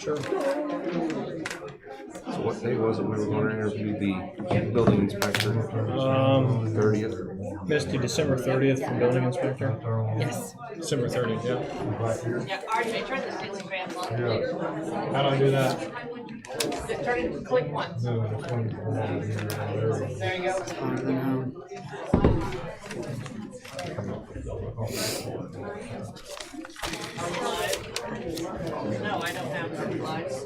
Sure. So what day was it we were going to interview the building inspector? 30th. Misty, December 30th for building inspector? Yes. December 30th, yeah. Yeah, RJ, turn this Instagram on. How do I do that? Turn it, click once. There you go. No, I don't have the lights.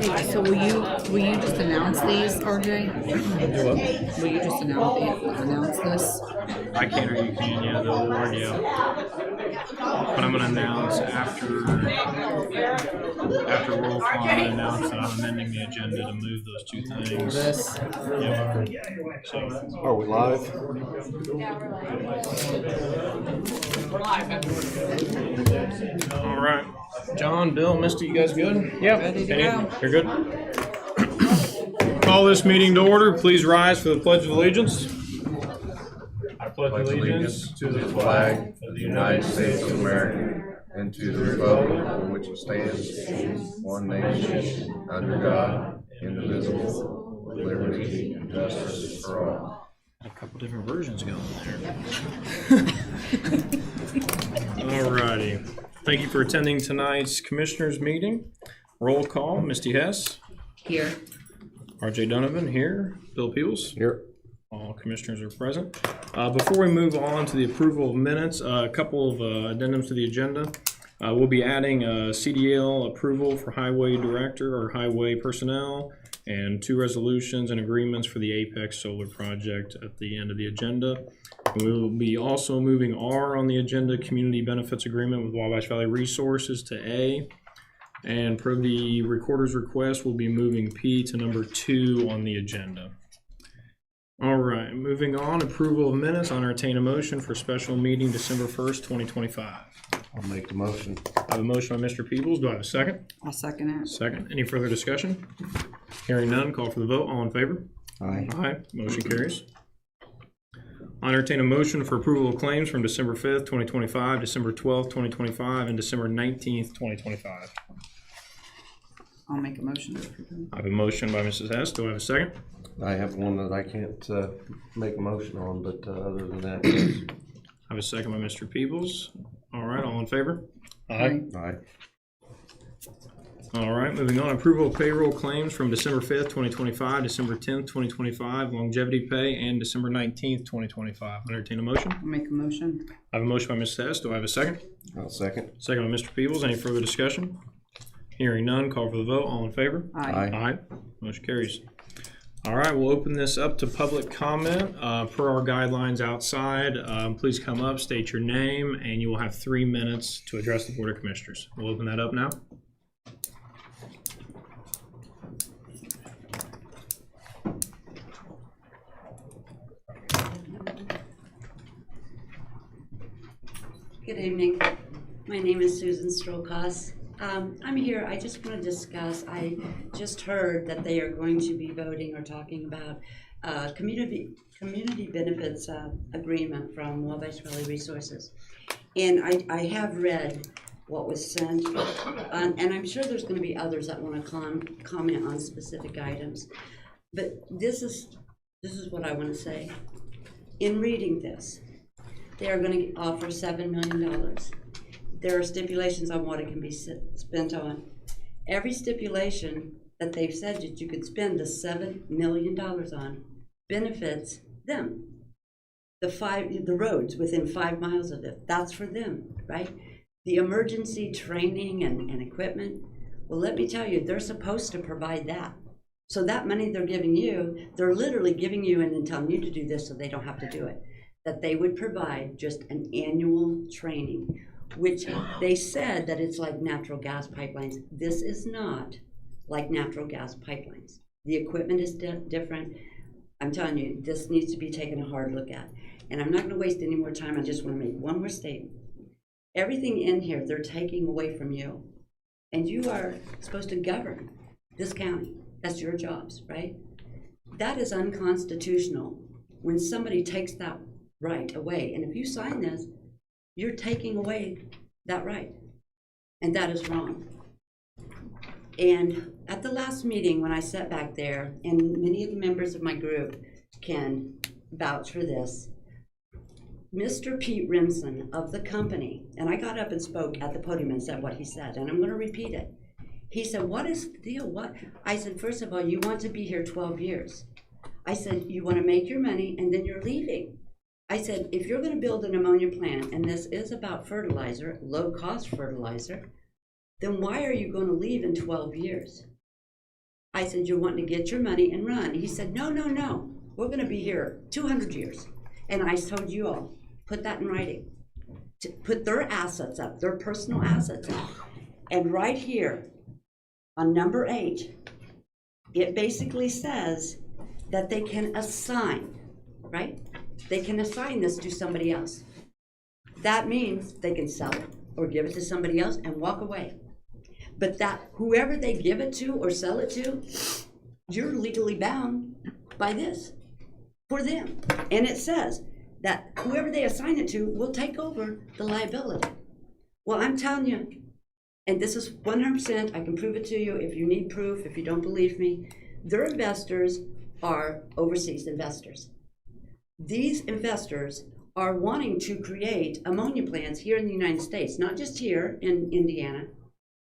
Hey, so will you just announce these, RJ? Do what? Will you just announce this? I can or you can, yeah, the award, yeah. But I'm gonna announce after roll call, I'm gonna announce that I'm amending the agenda to move those two things. This. Yep. So, Are we live? We're live. all right. John, Bill, Misty, you guys good? Yeah. Ready to go. You're good? Call this meeting to order. Please rise for the Pledge of Allegiance. I pledge allegiance to the flag of the United States of America and to the republic for which it stands, one nation, under God, indivisible, with liberty and justice for all. A couple different versions going there. Alrighty. Thank you for attending tonight's commissioners meeting. Roll call, Misty Hess, Here. RJ Donovan here, Bill Peebles. Here. All commissioners are present. Before we move on to the approval of minutes, a couple of addendums to the agenda. We'll be adding CDL approval for highway director or highway personnel, and 2 resolutions and agreements for the Apex Solar project at the end of the agenda. We will be also moving R on the agenda, community benefits agreement with Wabash Valley Resources, to A. And per the recorder's request, we'll be moving P to number 2 on the agenda. All right, moving on, approval of minutes. I'll entertain a motion for special meeting December 1st, 2025. I'll make the motion. I have a motion by Mr. Peebles. Do I have a second? I'll second it. Second. Any further discussion? Hearing none, call for the vote. All in favor? Aye. Aye. Motion carries. I'll entertain a motion for approval of claims from December 5th, 2025, December 12th, 2025, and December 19th, 2025. I'll make a motion. I have a motion by Mrs. Hess. Do I have a second? I have one that I can't make a motion on, but other than that, yes. I have a second by Mr. Peebles. All right, all in favor? Aye. Aye. All right, moving on. Approval of payroll claims from December 5th, 2025, December 10th, 2025, longevity pay, and December 19th, 2025. Entertain a motion. I'll make a motion. I have a motion by Mrs. Hess. Do I have a second? I'll second. Second by Mr. Peebles. Any further discussion? Hearing none, call for the vote. All in favor? Aye. Aye. Motion carries. All right, we'll open this up to public comment. Per our guidelines outside, please come up, state your name, and you will have 3 minutes to address the Board of Commissioners. We'll open that up now. Good evening. My name is Susan Strokos. I'm here, I just want to discuss, I just heard that they are going to be voting or talking about community benefits agreement from Wabash Valley Resources. And I have read what was sent, and I'm sure there's going to be others that want to comment on specific items. But this is what I want to say. In reading this, they are going to offer $7 million. There are stipulations on what it can be spent on. Every stipulation that they've said that you could spend the $7 million on benefits them. The roads within 5 miles of it, that's for them, right? The emergency training and equipment, well, let me tell you, they're supposed to provide that. So that money they're giving you, they're literally giving you and then telling you to do this so they don't have to do it. That they would provide just an annual training, which they said that it's like natural gas pipelines. This is not like natural gas pipelines. The equipment is different. I'm telling you, this needs to be taken a hard look at. And I'm not going to waste any more time. I just want to make one more statement. Everything in here, they're taking away from you. And you are supposed to govern this county. That's your jobs, right? That is unconstitutional when somebody takes that right away. And if you sign this, you're taking away that right. And that is wrong. And at the last meeting, when I sat back there, and many of the members of my group can vouch for this, Mr. Pete Rimson of the company, and I got up and spoke at the podium and said what he said, and I'm going to repeat it. He said, what is the deal? What? I said, first of all, you want to be here 12 years. I said, you want to make your money, and then you're leaving. I said, if you're going to build an ammonia plant, and this is about fertilizer, low-cost fertilizer, then why are you going to leave in 12 years? I said, you're wanting to get your money and run. He said, no, no, no. We're going to be here 200 years. And I told you all, put that in writing. To put their assets up, their personal assets up. And right here, on number 8, it basically says that they can assign, right? They can assign this to somebody else. That means they can sell it or give it to somebody else and walk away. But that whoever they give it to or sell it to, you're legally bound by this for them. And it says that whoever they assign it to will take over the liability. Well, I'm telling you, and this is 100%, I can prove it to you if you need proof, if you don't believe me, their investors are overseas investors. These investors are wanting to create ammonia plants here in the United States, not just here in Indiana,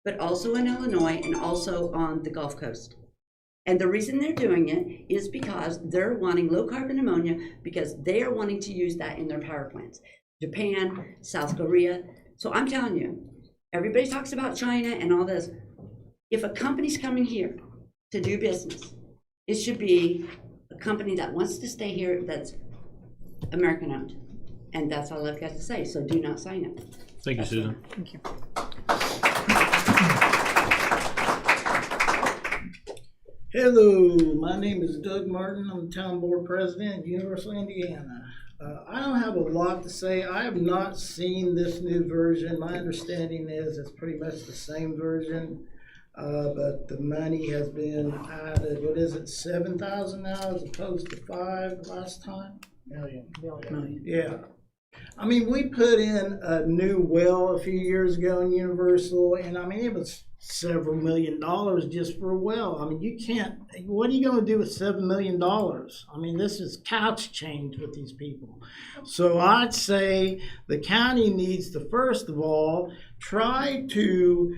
but also in Illinois and also on the Gulf Coast. And the reason they're doing it is because they're wanting low carbon ammonia because they are wanting to use that in their power plants. Japan, South Korea. So I'm telling you, everybody talks about China and all this. If a company's coming here to do business, it should be a company that wants to stay here that's American owned. And that's all I've got to say. So do not sign it. Thank you, Susan. Thank you. Hello, my name is Doug Martin. I'm the town board president of Universal Indiana. I don't have a lot to say. I have not seen this new version. My understanding is it's pretty much the same version, but the money has been added. What is it, 7,000 now as opposed to 5 last time? Million. Yeah. I mean, we put in a new well a few years ago in Universal, and I mean, it was several $1 million just for a well. I mean, you can't, what are you going to do with $7 million? I mean, this is couch change with these people. So I'd say the county needs to, first of all, try to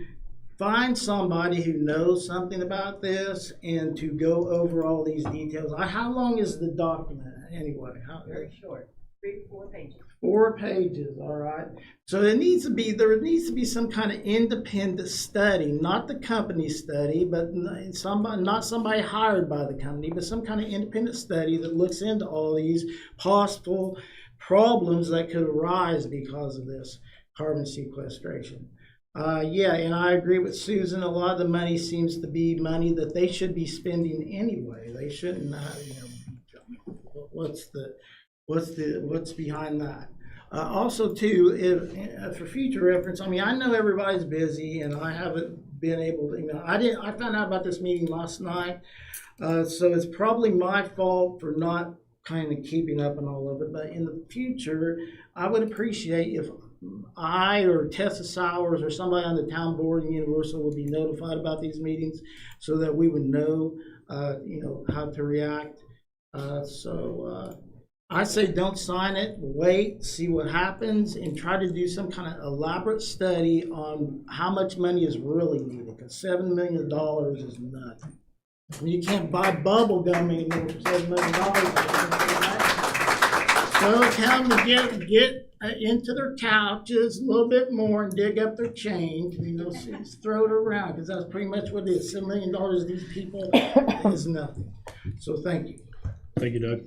find somebody who knows something about this and to go over all these details. How long is the document anyway? Very short, 3 to 4 pages. 4 pages, all right. So there needs to be some kind of independent study, not the company study, but not somebody hired by the company, but some kind of independent study that looks into all these possible problems that could arise because of this carbon sequestration. Yeah, and I agree with Susan. A lot of the money seems to be money that they should be spending anyway. They shouldn't, what's behind that? Also, too, if for future reference, I mean, I know everybody's busy, and I haven't been able to. I found out about this meeting last night, so it's probably my fault for not kind of keeping up on all of it. But in the future, I would appreciate if I or Tessa Sowers or somebody on the town board in Universal would be notified about these meetings, so that we would know, how to react. I say don't sign it, wait, see what happens, and try to do some kind of elaborate study on how much money is really needed, because $7 million is nothing. I mean, you can't buy bubble gum anymore for $7 million. So tell them to get into their couches a little bit more and dig up their change, throw it around, because that's pretty much what it is. $7 million to these people is nothing. So thank you. Thank you, Doug.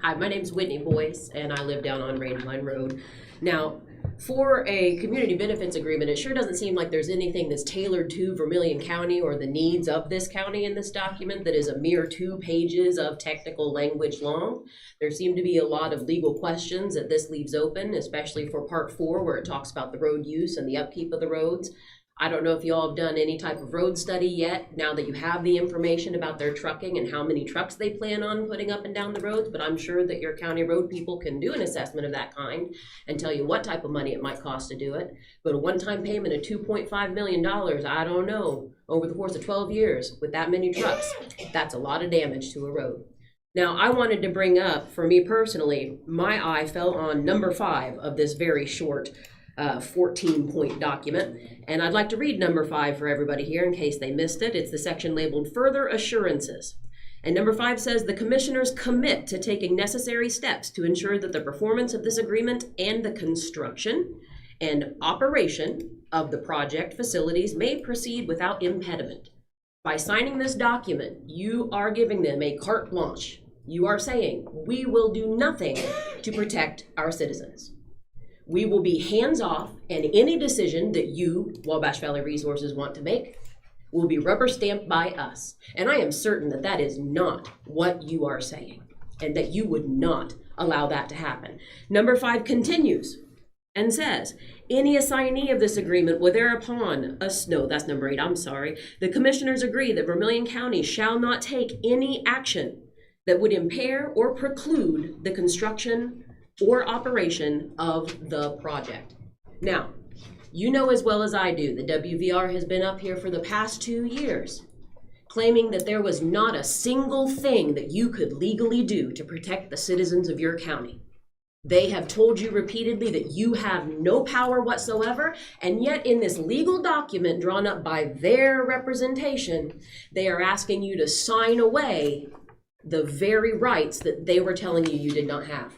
Hi, my name's Whitney Boyce, and I live down on Rangeline Road. Now, for a community benefits agreement, it sure doesn't seem like there's anything that's tailored to Vermilion County or the needs of this county in this document that is a mere 2 pages of technical language long. There seem to be a lot of legal questions that this leaves open, especially for Part 4, where it talks about the road use and the upkeep of the roads. I don't know if y'all have done any type of road study yet, now that you have the information about their trucking and how many trucks they plan on putting up and down the roads, but I'm sure that your county road people can do an assessment of that kind and tell you what type of money it might cost to do it. But a one-time payment of $2.5 million, I don't know, over the course of 12 years with that many trucks, that's a lot of damage to a road. Now, I wanted to bring up, for me personally, my eye fell on number 5 of this very short 14-point document. And I'd like to read number 5 for everybody here in case they missed it. It's the section labeled Further Assurances. And number 5 says, the commissioners commit to taking necessary steps to ensure that the performance of this agreement and the construction and operation of the project facilities may proceed without impediment. By signing this document, you are giving them a carte blanche. You are saying, we will do nothing to protect our citizens. We will be hands-off, and any decision that you, Wabash Valley Resources, want to make will be rubber stamped by us. And I am certain that that is not what you are saying, and that you would not allow that to happen. Number 5 continues and says, any assignee of this agreement will thereupon, no, that's number 8, I'm sorry. The commissioners agree that Vermilion County shall not take any action that would impair or preclude the construction or operation of the project. Now, you know as well as I do, the WVR has been up here for the past 2 years claiming that there was not a single thing that you could legally do to protect the citizens of your county. They have told you repeatedly that you have no power whatsoever, and yet in this legal document drawn up by their representation, they are asking you to sign away the very rights that they were telling you you did not have.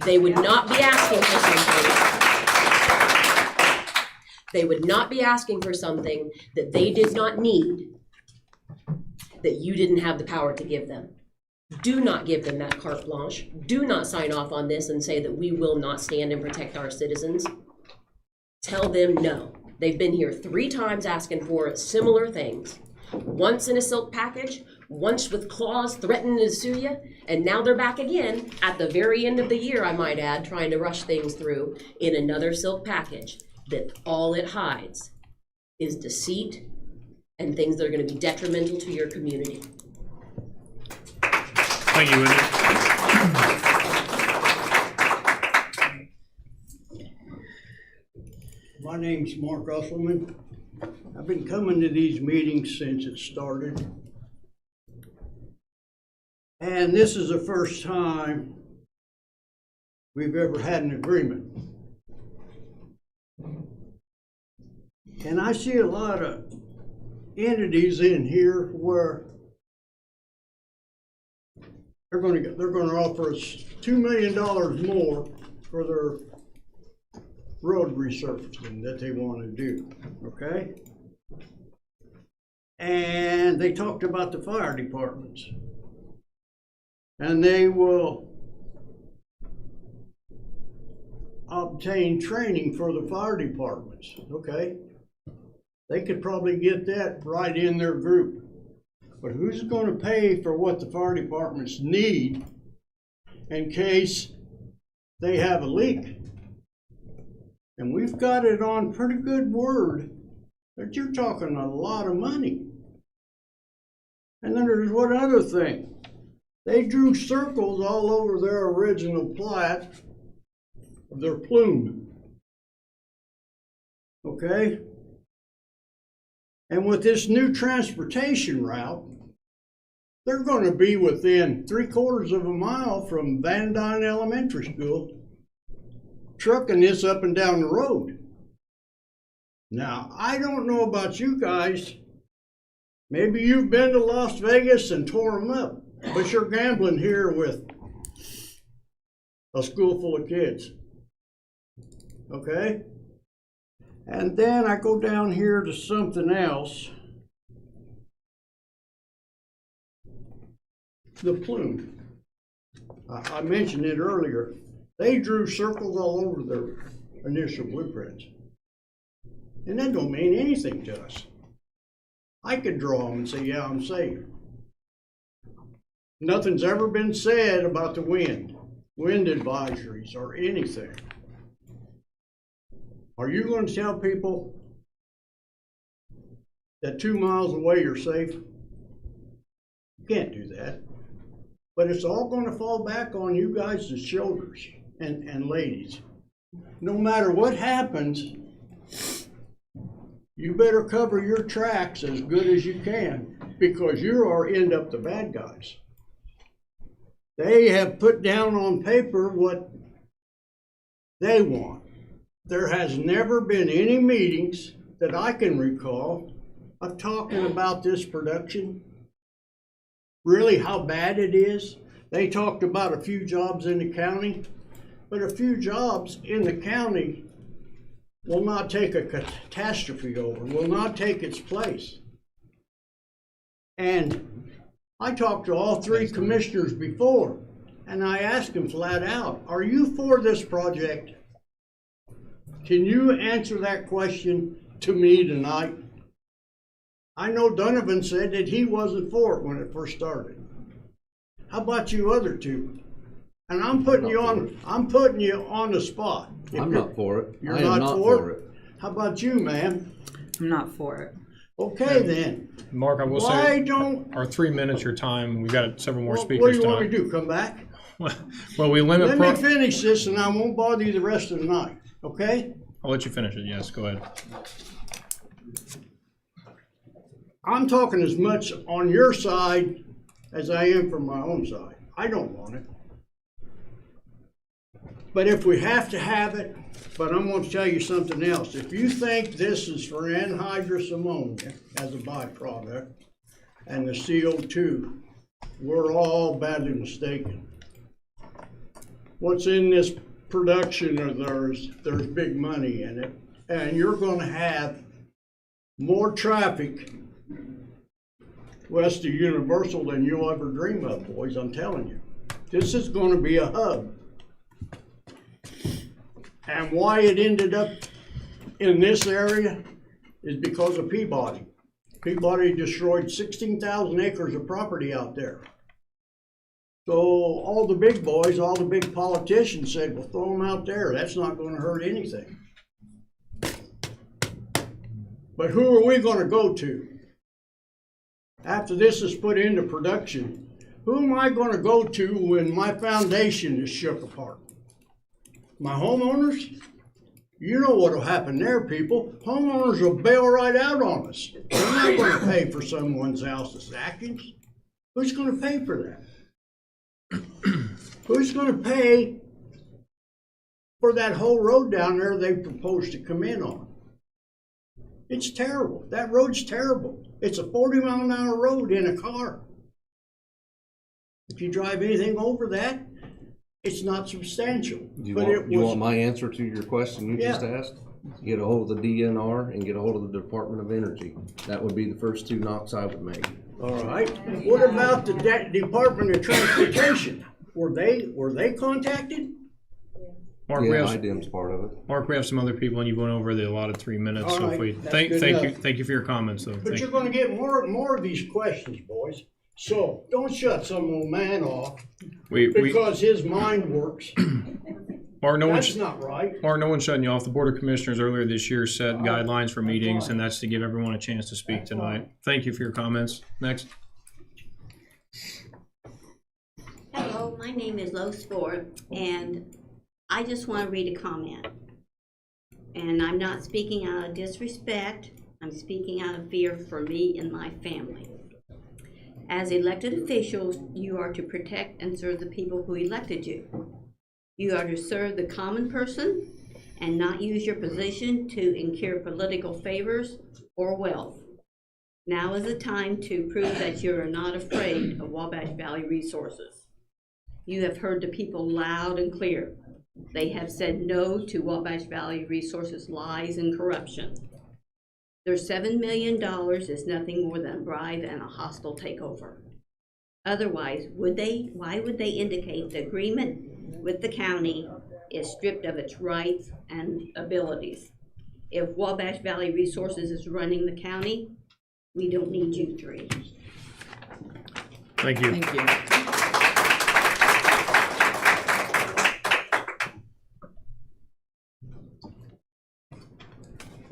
They would not be asking for something. They would not be asking for something that they did not need, that you didn't have the power to give them. Do not give them that carte blanche. Do not sign off on this and say that we will not stand and protect our citizens. Tell them no. They've been here 3 times asking for similar things. Once in a silk package, once with clause threatening to sue you, and now they're back again at the very end of the year, I might add, trying to rush things through in another silk package that all it hides is deceit and things that are going to be detrimental to your community. Thank you, Whitney. My name's Mark Usselman. I've been coming to these meetings since it started. And this is the first time we've ever had an agreement. And I see a lot of entities in here where they're going to offer us $2 million more for their road resurfacing that they want to do, okay? And they talked about the fire departments. And they will obtain training for the fire departments, okay? They could probably get that right in their group. But who's going to pay for what the fire departments need in case they have a leak? And we've got it on pretty good word that you're talking a lot of money. And then there's one other thing. They drew circles all over their original plat of their plume. Okay? And with this new transportation route, they're going to be within 3/4 of a mile from Van Dyne Elementary School, trucking this up and down the road. Now, I don't know about you guys. Maybe you've been to Las Vegas and tore them up, but you're gambling here with a school full of kids. Okay? And then I go down here to something else. The plume. I mentioned it earlier. They drew circles all over their initial blueprints. And that don't mean anything to us. I could draw them and say, yeah, I'm safe. Nothing's ever been said about the wind advisories or anything. Are you going to tell people that 2 miles away you're safe? You can't do that. But it's all gonna fall back on you guys' shoulders and ladies. No matter what happens, you better cover your tracks as good as you can, because you are end up the bad guys. They have put down on paper what they want. There has never been any meetings that I can recall of talking about this production, really how bad it is. They talked about a few jobs in the county, but a few jobs in the county will not take a catastrophe over, will not take its place. And I talked to all three commissioners before, and I asked them flat out, are you for this project? Can you answer that question to me tonight? I know Donovan said that he wasn't for it when it first started. How about you other two? And I'm putting you on the spot. I'm not for it. You're I am not for it? How about you, ma'am? I'm not for it. Okay then. Mark, I will Why say, don't, our 3 minutes, your time, we've got several more what do speakers you want me tonight. to do, come back? Well, we limit, Let me finish this and I won't bother you the rest of the night, okay? I'll let you finish it, yes, go ahead. I'm talking as much on your side as I am from my own side. I don't want it. But if we have to have it, but I'm going to tell you something else. If you think this is for anhydrous ammonia as a byproduct and the CO2, we're all badly mistaken. What's in this production of theirs, there's big money in it, and you're going to have more traffic west of Universal than you'll ever dream of, boys, I'm telling you. This is going to be a hub. And why it ended up in this area is because of Peabody. Peabody destroyed 16,000 acres of property out there. So all the big boys, all the big politicians said, well, throw them out there. That's not going to hurt anything. But who are we going to go to? After this is put into production, who am I going to go to when my foundation is shook apart? My homeowners? You know what will happen there, people. Homeowners will bail right out on us. They're not going to pay for someone's house's actions. Who's going to pay for that? Who's going to pay for that whole road down there they proposed to come in on? It's terrible. That road's terrible. It's a 40-mile-an-hour road in a car. If you drive anything over that, it's not substantial. You want my answer to your question you just asked? Get a hold of the DNR and get a hold of the Department of Energy. That would be the first two knocks I would make. All right. What about the Department of Transportation? Were they contacted? Mark, Yeah, IDEM's part of it. Mark, we have some other people and you went over the allotted 3 minutes. All So if right, we, that's thank good you, enough. thank you for your comments though. But Thank you're you. going to get more of these questions, boys. So don't shut some old man off We, because his mind works. Mark, no That's one's, not right. Mark, no one's shutting you off. The Board of Commissioners earlier this year set guidelines for meetings, and that's to give everyone a chance to speak tonight. Thank you for your comments. Next. Hello, my name is Lois Ford, and I just want to read a comment. And I'm not speaking out of disrespect, I'm speaking out of fear for me and my family. As elected officials, you are to protect and serve the people who elected you. You are to serve the common person and not use your position to incur political favors or wealth. Now is the time to prove that you are not afraid of Wabash Valley Resources. You have heard the people loud and clear. They have said no to Wabash Valley Resources lies and corruption. Their $7 million is nothing more than a bribe and a hostile takeover. Otherwise, why would they indicate the agreement with the county is stripped of its rights and abilities? If Wabash Valley Resources is running the county, we don't need you three. Thank you. Thank you.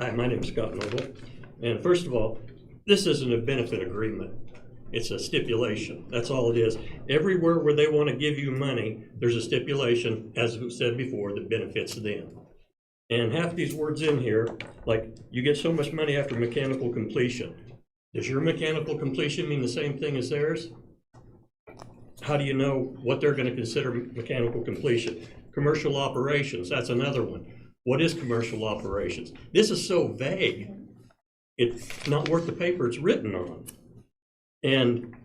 Hi, my name is Scott Noble. And first of all, This isn't a benefit agreement. It's a stipulation. That's all it is. Everywhere where they want to give you money, there's a stipulation, as was said before, that benefits them. And half these words in here, like you get so much money after mechanical completion. Does your mechanical completion mean the same thing as theirs? How do you know what they're going to consider mechanical completion? Commercial operations, that's another one. What is commercial operations? This is so vague, it's not worth the paper it's written on. And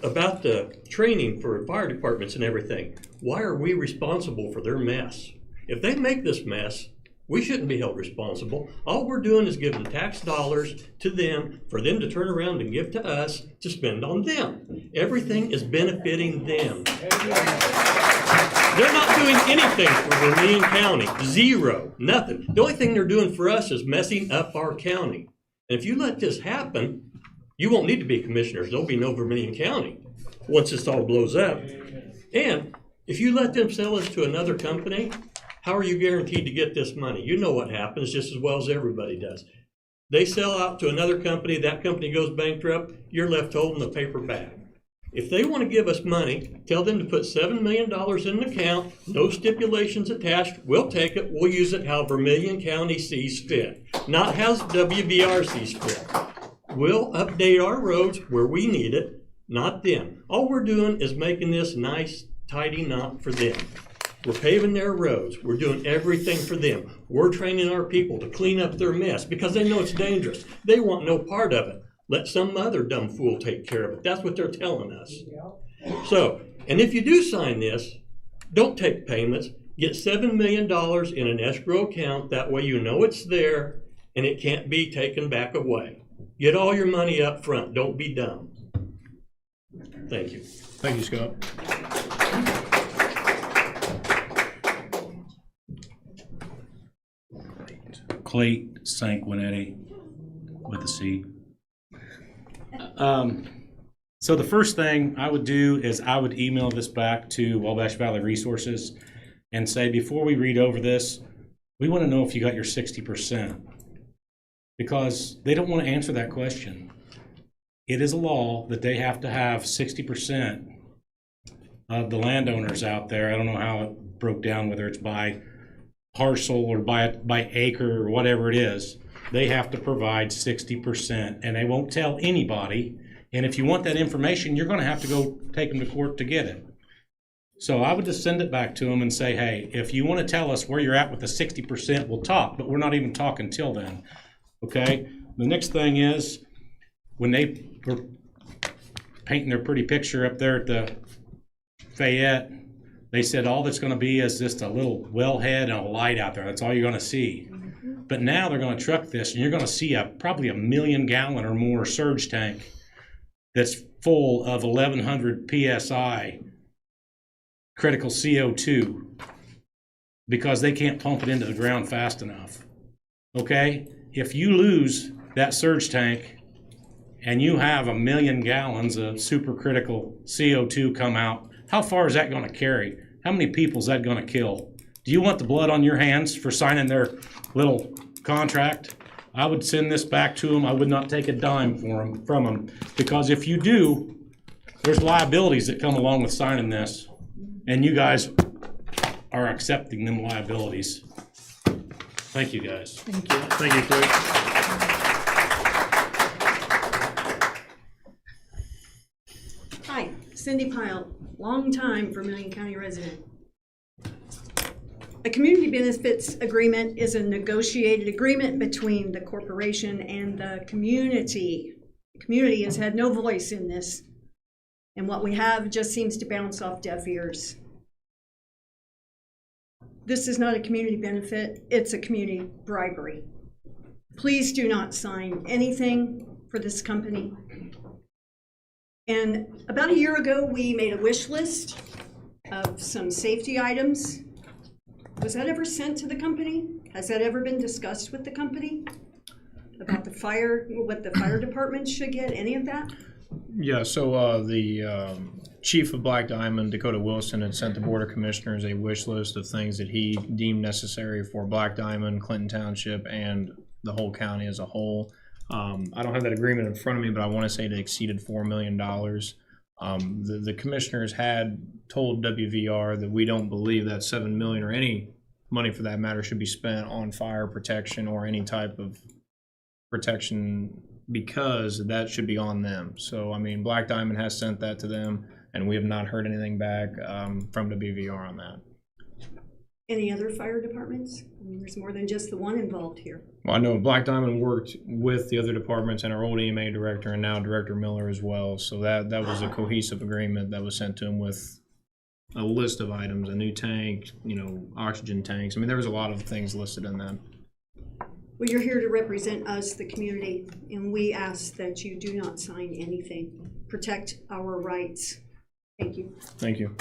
about the training for fire departments and everything, why are we responsible for their mess? If they make this mess, we shouldn't be held responsible. All we're doing is giving tax dollars to them for them to turn around and give to us to spend on them. Everything is benefiting them. They're not doing anything for Vermillion County. Zero. Nothing. The only thing they're doing for us is messing up our county. And if you let this happen, you won't need to be commissioners. There'll be no Vermillion County once this all blows up. And if you let them sell us to another company, how are you guaranteed to get this money? You know what happens just as well as everybody does. They sell out to another company, that company goes bankrupt, you're left holding the paper bag. If they want to give us money, tell them to put $7 million in an account, no stipulations attached, we'll take it, we'll use it how Vermillion County sees fit, not how WVR sees fit. We'll update our roads where we need it, not them. All we're doing is making this nice, tidy knot for them. We're paving their roads. We're doing everything for them. We're training our people to clean up their mess because they know it's dangerous. They want no part of it. Let some other dumb fool take care of it. That's what they're telling us. So, and if you do sign this, don't take payments. Get $7 million in an escrow account. That way you know it's there and it can't be taken back away. Get all your money up front. Don't be dumb. Thank you. Thank you, Scott. Clay Sanguinetti with a C. So the first thing I would do is I would email this back to Wabash Valley Resources and say, before we read over this, we want to know if you got your 60%, because they don't want to answer that question. It is a law that they have to have 60% of the landowners out there. I don't know how it broke down, whether it's by parcel or by acre or whatever it is. They have to provide 60%, and they won't tell anybody. And if you want that information, you're going to have to go take them to court to get it. So I would just send it back to them and say, hey, if you want to tell us where you're at with the 60%, we'll talk, but we're not even talking till then. Okay? The next thing is, when they were painting their pretty picture up there at the Fayette, they said all that's going to be is just a little wellhead and a light out there. That's all you're going to see. But now they're going to truck this, and you're going to see probably a 1 million gallon or more surge tank that's full of 1,100 PSI critical CO2 because they can't pump it into the ground fast enough. Okay? If you lose that surge tank and you have 1 million gallons of supercritical CO2 come out, how far is that going to carry? How many people is that going to kill? Do you want the blood on your hands for signing their little contract? I would send this back to them. I would not take a dime from them, because if you do, there's liabilities that come along with signing this, and you guys are accepting them liabilities. Thank you, guys. Thank you. Thank you, Clay. Hi, Cindy Pyle, longtime Vermillion County resident. A community benefits agreement is a negotiated agreement between the corporation and the community. The community has had no voice in this, and what we have just seems to bounce off deaf ears. This is not a community benefit, it's a community bribery. Please do not sign anything for this company. And about a year ago, we made a wish list of some safety items. Was that ever sent to the company? Has that ever been discussed with the company? About the fire, what the fire department should get, any of that? Yeah, so the chief of Black Diamond, Dakota Wilson, had sent the Board of Commissioners a wish list of things that he deemed necessary for Black Diamond, Clinton Township, and the whole county as a whole. I don't have that agreement in front of me, but I want to say it exceeded $4 million. The commissioners had told WVR that we don't believe that $7 million or any money for that matter should be spent on fire protection or any type of protection, because that should be on them. So, I mean, Black Diamond has sent that to them, and we have not heard anything back from WVR on that. Any other fire departments? I mean, there's more than just the one involved here. Well, I know Black Diamond worked with the other departments and our old EMA director and now Director Miller as well. So that was a cohesive agreement that was sent to him with a list of items, a new tank, oxygen tanks. I mean, there was a lot of things listed in that. Well, you're here to represent us, the community, and we ask that you do not sign anything. Protect our rights. Thank you. Thank you.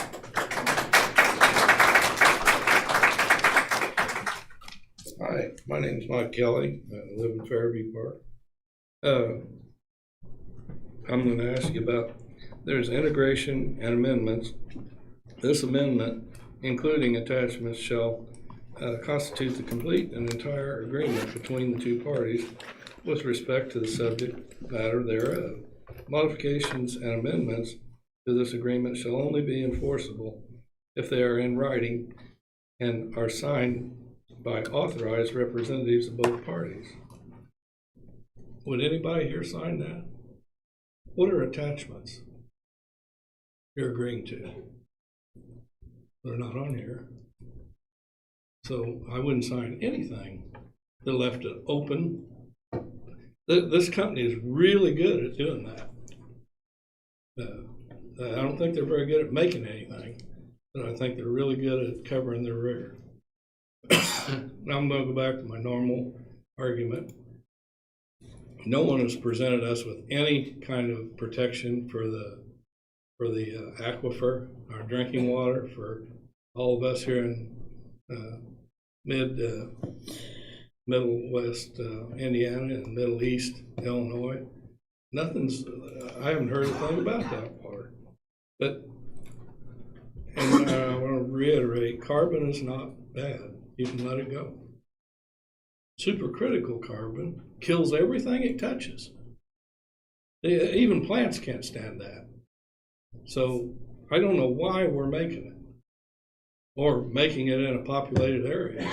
Hi, my name is Mike Kelly. I live in Fairview Park. I'm going to ask you about, there's integration and amendments. This amendment, including attachments, shall constitute the complete and entire agreement between the two parties with respect to the subject matter thereof. Modifications and amendments to this agreement shall only be enforceable if they are in writing and are signed by authorized representatives of both parties. Would anybody here sign that? What are attachments you're agreeing to? They're not on here. So I wouldn't sign anything that left it open. This company is really good at doing that. I don't think they're very good at making anything, but I think they're really good at covering their rear. Now I'm going to go back to my normal argument. No one has presented us with any kind of protection for the aquifer, our drinking water, for all of us here in Middle West Indiana and Middle East Illinois. I haven't heard a thing about that water. But, and I want to reiterate, carbon is not bad. You can let it go. Supercritical carbon kills everything it touches. Even plants can't stand that. So I don't know why we're making it, or making it in a populated area,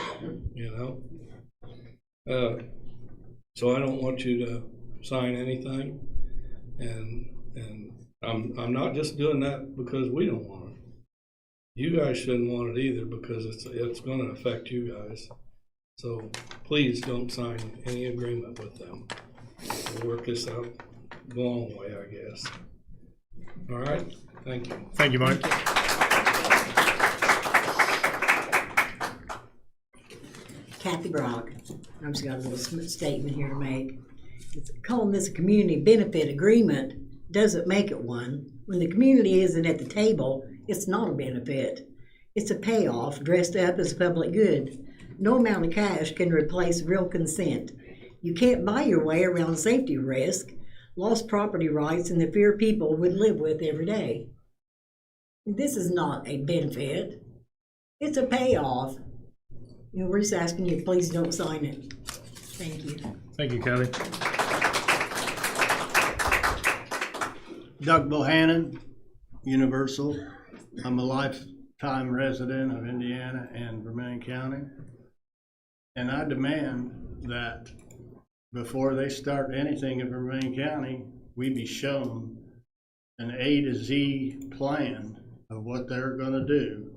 So I don't want you to sign anything, and I'm not just doing that because we don't want it. You guys shouldn't want it either, because it's going to affect you guys. So please don't sign any agreement with them. We'll work this out the long way, I guess. All right? Thank you. Thank you, Mike. Kathy Brock. I've just got a little statement here to make. Calling this a community benefit agreement doesn't make it one. When the community isn't at the table, it's not a benefit. It's a payoff dressed up as a public good. No amount of cash can replace real consent. You can't buy your way around safety risk, lost property rights, and the fear people would live with every day. This is not a benefit. It's a payoff. We're just asking you, please don't sign it. Thank you. Thank you, Kelly. Doug Bohannon, Universal. I'm a lifetime resident of Indiana and Vermillion County. And I demand that before they start anything in Vermillion County, we be shown an A to Z plan of what they're gonna do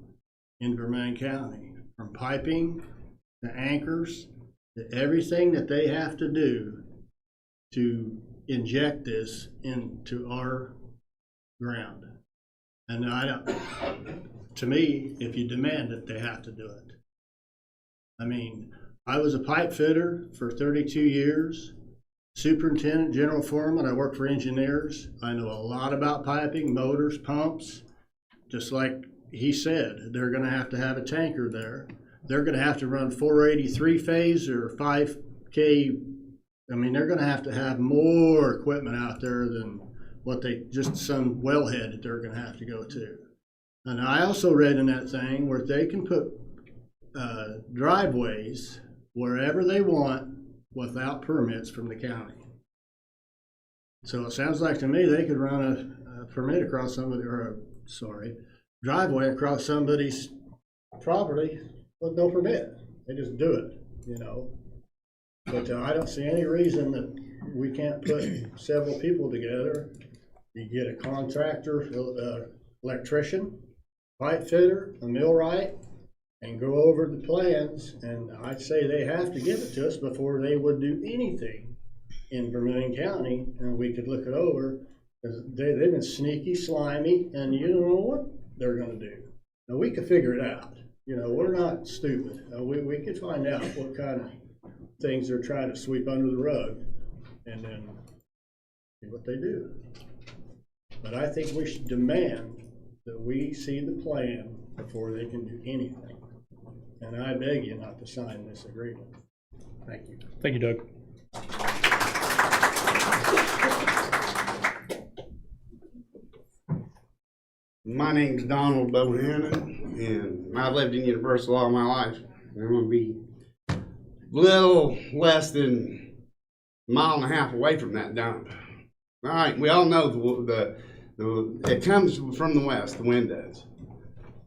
in Vermillion County. From piping to anchors to everything that they have to do to inject this into our ground. And to me, if you demand it, they have to do it. I mean, I was a pipe fitter for 32 years, superintendent, general foreman. I worked for engineers. I know a lot about piping, motors, pumps. Just like he said, they're going to have a tanker there. They're going to have to run 483 phase or 5K. I mean, they're going to have more equipment out there than what just some wellhead that they're going to have to go to. And I also read in that thing where they can put driveways wherever they want without permits from the county. So it sounds like to me they could run a permit across somebody, driveway across somebody's property with no permit. They just do it, you know. But I don't see any reason that we can't put several people together. You get a contractor, electrician, pipe fitter, a millwright, and go over the plans. And I'd say they have to give it to us before they would do anything in Vermillion County, and we could look it over. Because they've been sneaky, slimy, and you don't know what they're gonna do. Now, we could figure it out. You know, we're not stupid. We could find out what kind of things they're trying to sweep under the rug, and then see what they do. But I think we should demand that we see the plan before they can do anything. And I beg you not to sign this agreement. Thank you. Thank you, Doug. My name's Donald Bohannon, and I've lived in Universal all my life. I'm gonna be a little less than a mile and a half away from that dump. All right, we all know it comes from the west, the wind does.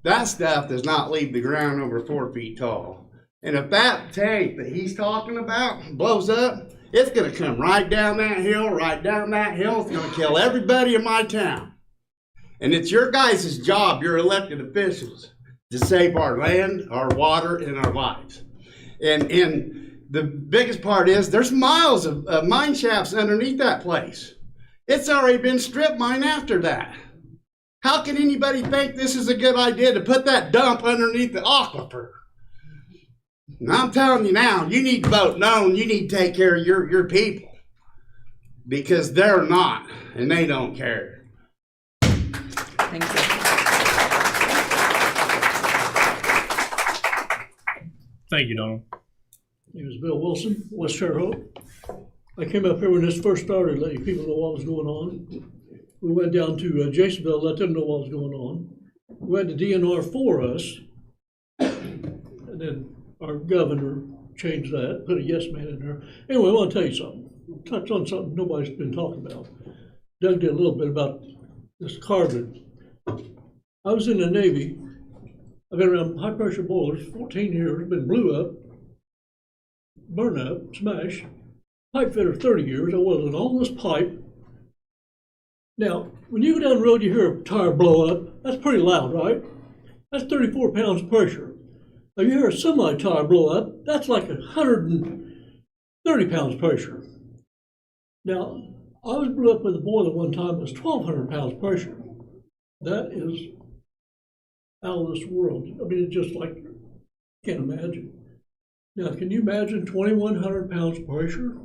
That stuff does not leave the ground over 4 feet tall. And if that tank that he's talking about blows up, it's gonna come right down that hill, right down that hill. It's gonna kill everybody in my town. And it's your guys' job, your elected officials, to save our land, our water, and our lives. And the biggest part is there's miles of mine shafts underneath that place. It's already been strip mined after that. How can anybody think this is a good idea to put that dump underneath the aquifer? And I'm telling you now, you need to vote no, and you need to take care of your people. Because they're not, and they don't care. Thank you. Thank you, Donald. My name is Bill Wilson, West Fairhope. I came up here when this first started, letting people know what was going on. We went down to Jasonville, let them know what was going on. We had the DNR for us, and then our governor changed that, put a yes man in there. Anyway, I want to tell you something. Touch on something nobody's been talking about. Doug did a little bit about this carbon. I was in the Navy. I've been around high pressure boilers 14 years, been blew up, burn up, smash. Pipe fitter 30 years. I welded all this pipe. Now, when you go down the road, you hear a tire blow up. That's pretty loud, right? That's 34 pounds of pressure. Now, you hear a semi tire blow up. That's like 130 pounds of pressure. Now, I was blew up with a boiler one time. It was 1,200 pounds of pressure. That is out of this world. I mean, it's just like, can't imagine. Now, can you imagine 2,100 pounds of pressure?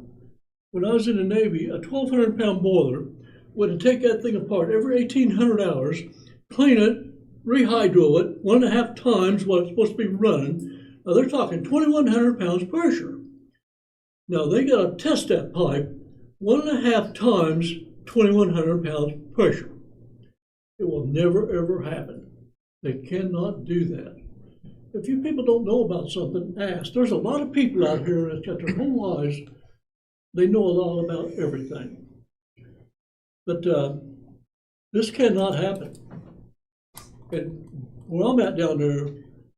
When I was in the Navy, a 1,200 pound boiler would take that thing apart every 1,800 hours, clean it, rehydro it 1.5 times what it's supposed to be running. Now, they're talking 2,100 pounds of pressure. Now, they got to test that pipe 1.5 times 2,100 pounds of pressure. It will never, ever happen. They cannot do that. If you people don't know about something, ask. There's a lot of people out here that got their whole lives, they know a lot about everything. But this cannot happen. And where I'm at down there,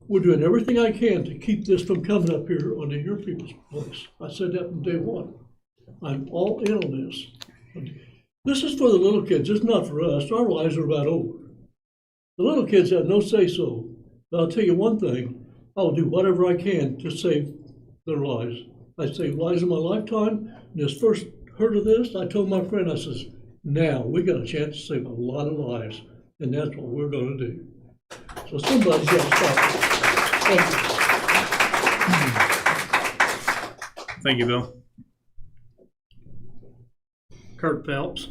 we're doing everything I can to keep this from coming up here onto your people's place. I said that from day one. I'm all in on this. This is for the little kids. It's not for us. Our lives are about over. The little kids have no say-so. But I'll tell you one thing. I will do whatever I can to save their lives. I saved lives in my lifetime. When I first heard of this, I told my friend, I says, now we got a chance to save a lot of lives. And that's what we're going to do. So somebody's got to stop it. Thank you. Thank you, Bill. Kurt Phelps.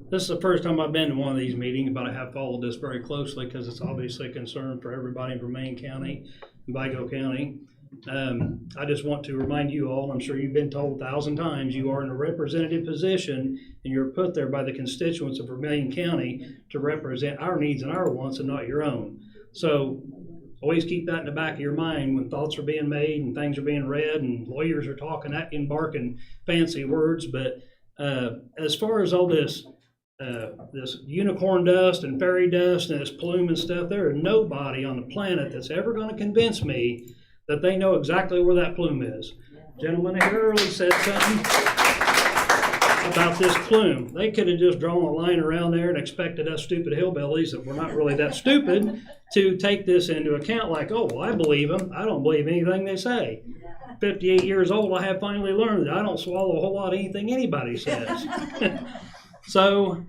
This is the first time I've been to one of these meetings, but I have followed this very closely because it's obviously a concern for everybody in Vermillion County and Vigo County. I just want to remind you all, I'm sure you've been told 1,000 times, you are in a representative position and you're put there by the constituents of Vermillion County to represent our needs and our wants and not your own. So always keep that in the back of your mind when thoughts are being made and things are being read and lawyers are talking at you and barking fancy words, but As far as all this, this unicorn dust and fairy dust and this plume and stuff, there is nobody on the planet that's ever going to convince me that they know exactly where that plume is. Gentleman here earlier said something about this plume. They could have just drawn a line around there and expected us stupid hillbillies that we're not really that stupid to take this into account like, oh, well, I believe them. I don't believe anything they say. 58 years old, I have finally learned that I don't swallow a whole lot of anything anybody says. So,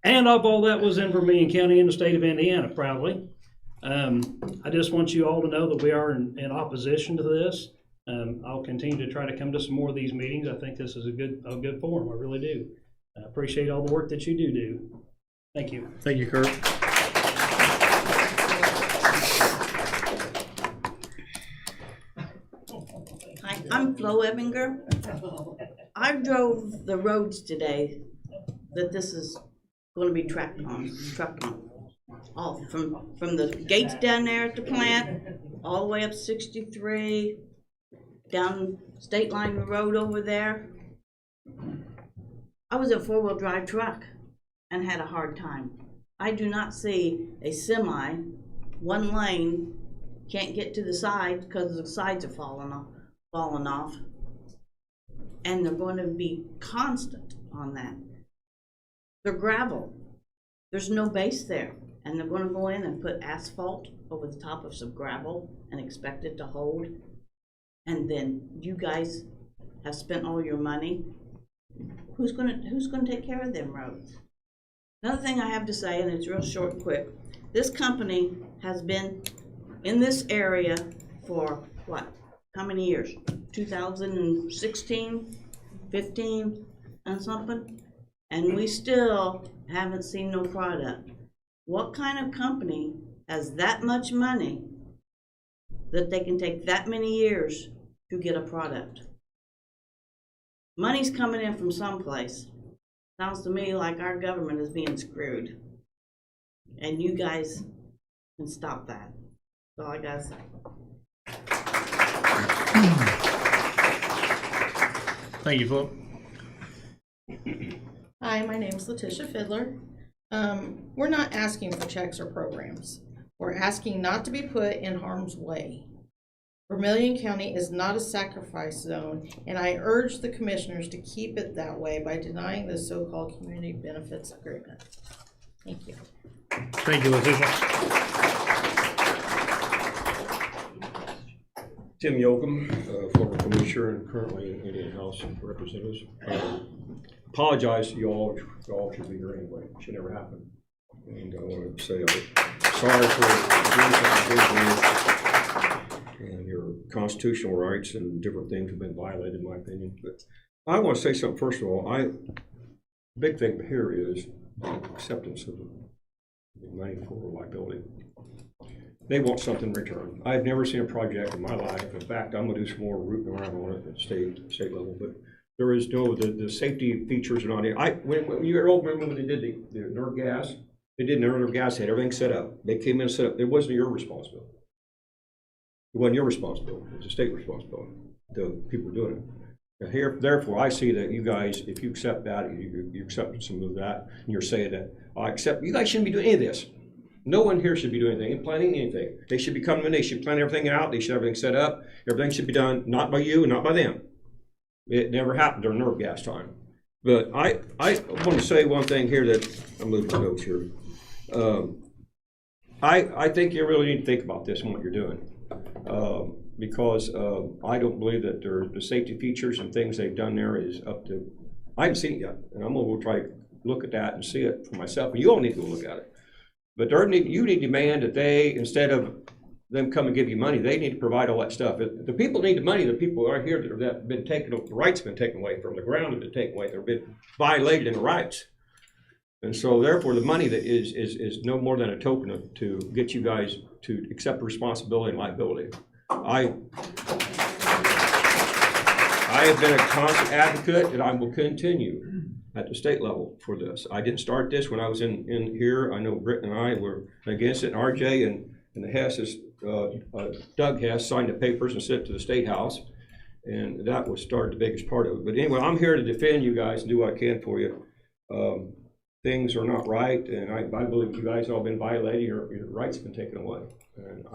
and all that was in Vermilion County in the state of Indiana, proudly. I just want you all to know that we are in opposition to this. I'll continue to try to come to some more of these meetings. I think this is a good forum. I really do. I appreciate all the work that you do. Thank you. Thank you, Kurt. Hi, I'm Flo Ebinger. I drove the roads today that this is going to be trucked on. All from the gates down there at the plant, all the way up 63, down State Line Road over there. I was a four-wheel drive truck and had a hard time. I do not see a semi, one lane, can't get to the side because the sides are falling off. And they're going to be constant on that. They're gravel. There's no base there. And they're going to go in and put asphalt over the top of some gravel and expect it to hold. And then you guys have spent all your money. Who's going to take care of them roads? Another thing I have to say, and it's real short and quick. This company has been in this area for what? How many years? 2016, 15, and something? And we still haven't seen no product. What kind of company has that much money that they can take that many years to get a product? Money's coming in from someplace. Sounds to me like our government is being screwed. And you guys can stop that. That's all I gotta say. Thank you, Flo. Hi, my name is Letitia Fiddler. We're not asking for checks or programs. We're asking not to be put in harm's way. Vermilion County is not a sacrifice zone, and I urge the commissioners to keep it that way by denying the so-called community benefits agreement. Thank you. Thank you, Letitia. Tim Yoakum, former commissioner and currently in Indian House of Representatives. Apologize to you all should be here anyway. It should never happen. And I want to say I'm sorry for doing and your constitutional rights and different things have been violated, in my opinion. But I want to say something first of all. Big thing here is acceptance of the money for liability. They want something in return. I've never seen a project in my life. In fact, I'm going to do some more rooting around on it at state level. But there is no, the safety features are not in. When you remember when they did the nerve gas, they did nerve gas, they had everything set up. They came in and set up. It wasn't your responsibility. It wasn't your responsibility. It was a state responsibility. The people doing it. Now here, therefore, I see that you guys, if you accept that, you accept some of that, and you're saying that, I accept, you guys shouldn't be doing any of this. No one here should be doing anything, planning anything. They should be coming in, they should plan everything out, they should have everything set up. Everything should be done, not by you and not by them. It never happened during nerve gas time. But I want to say one thing here that, I'm moving my notes here. I think you really need to think about this and what you're doing. Because I don't believe that the safety features and things they've done there is up to, I haven't seen it yet. And I'm going to try to look at that and see it for myself. And you all need to go look at it. But you need to demand that they, instead of them come and give you money, they need to provide all that stuff. The people need the money. The people are here that have been taken, the rights have been taken away from, the ground have been taken away. They've been violated in the rights. And so therefore the money that is no more than a token to get you guys to accept responsibility and liability. I have been a constant advocate, and I will continue at the state level for this. I didn't start this when I was in here. I know Britt and I were against it, and RJ and the Hesses, Doug Hess signed the papers and sent it to the State House. And that was started the biggest part of it. But anyway, I'm here to defend you guys and do what I can for you. Things are not right, and I believe you guys all been violated, your rights have been taken away. And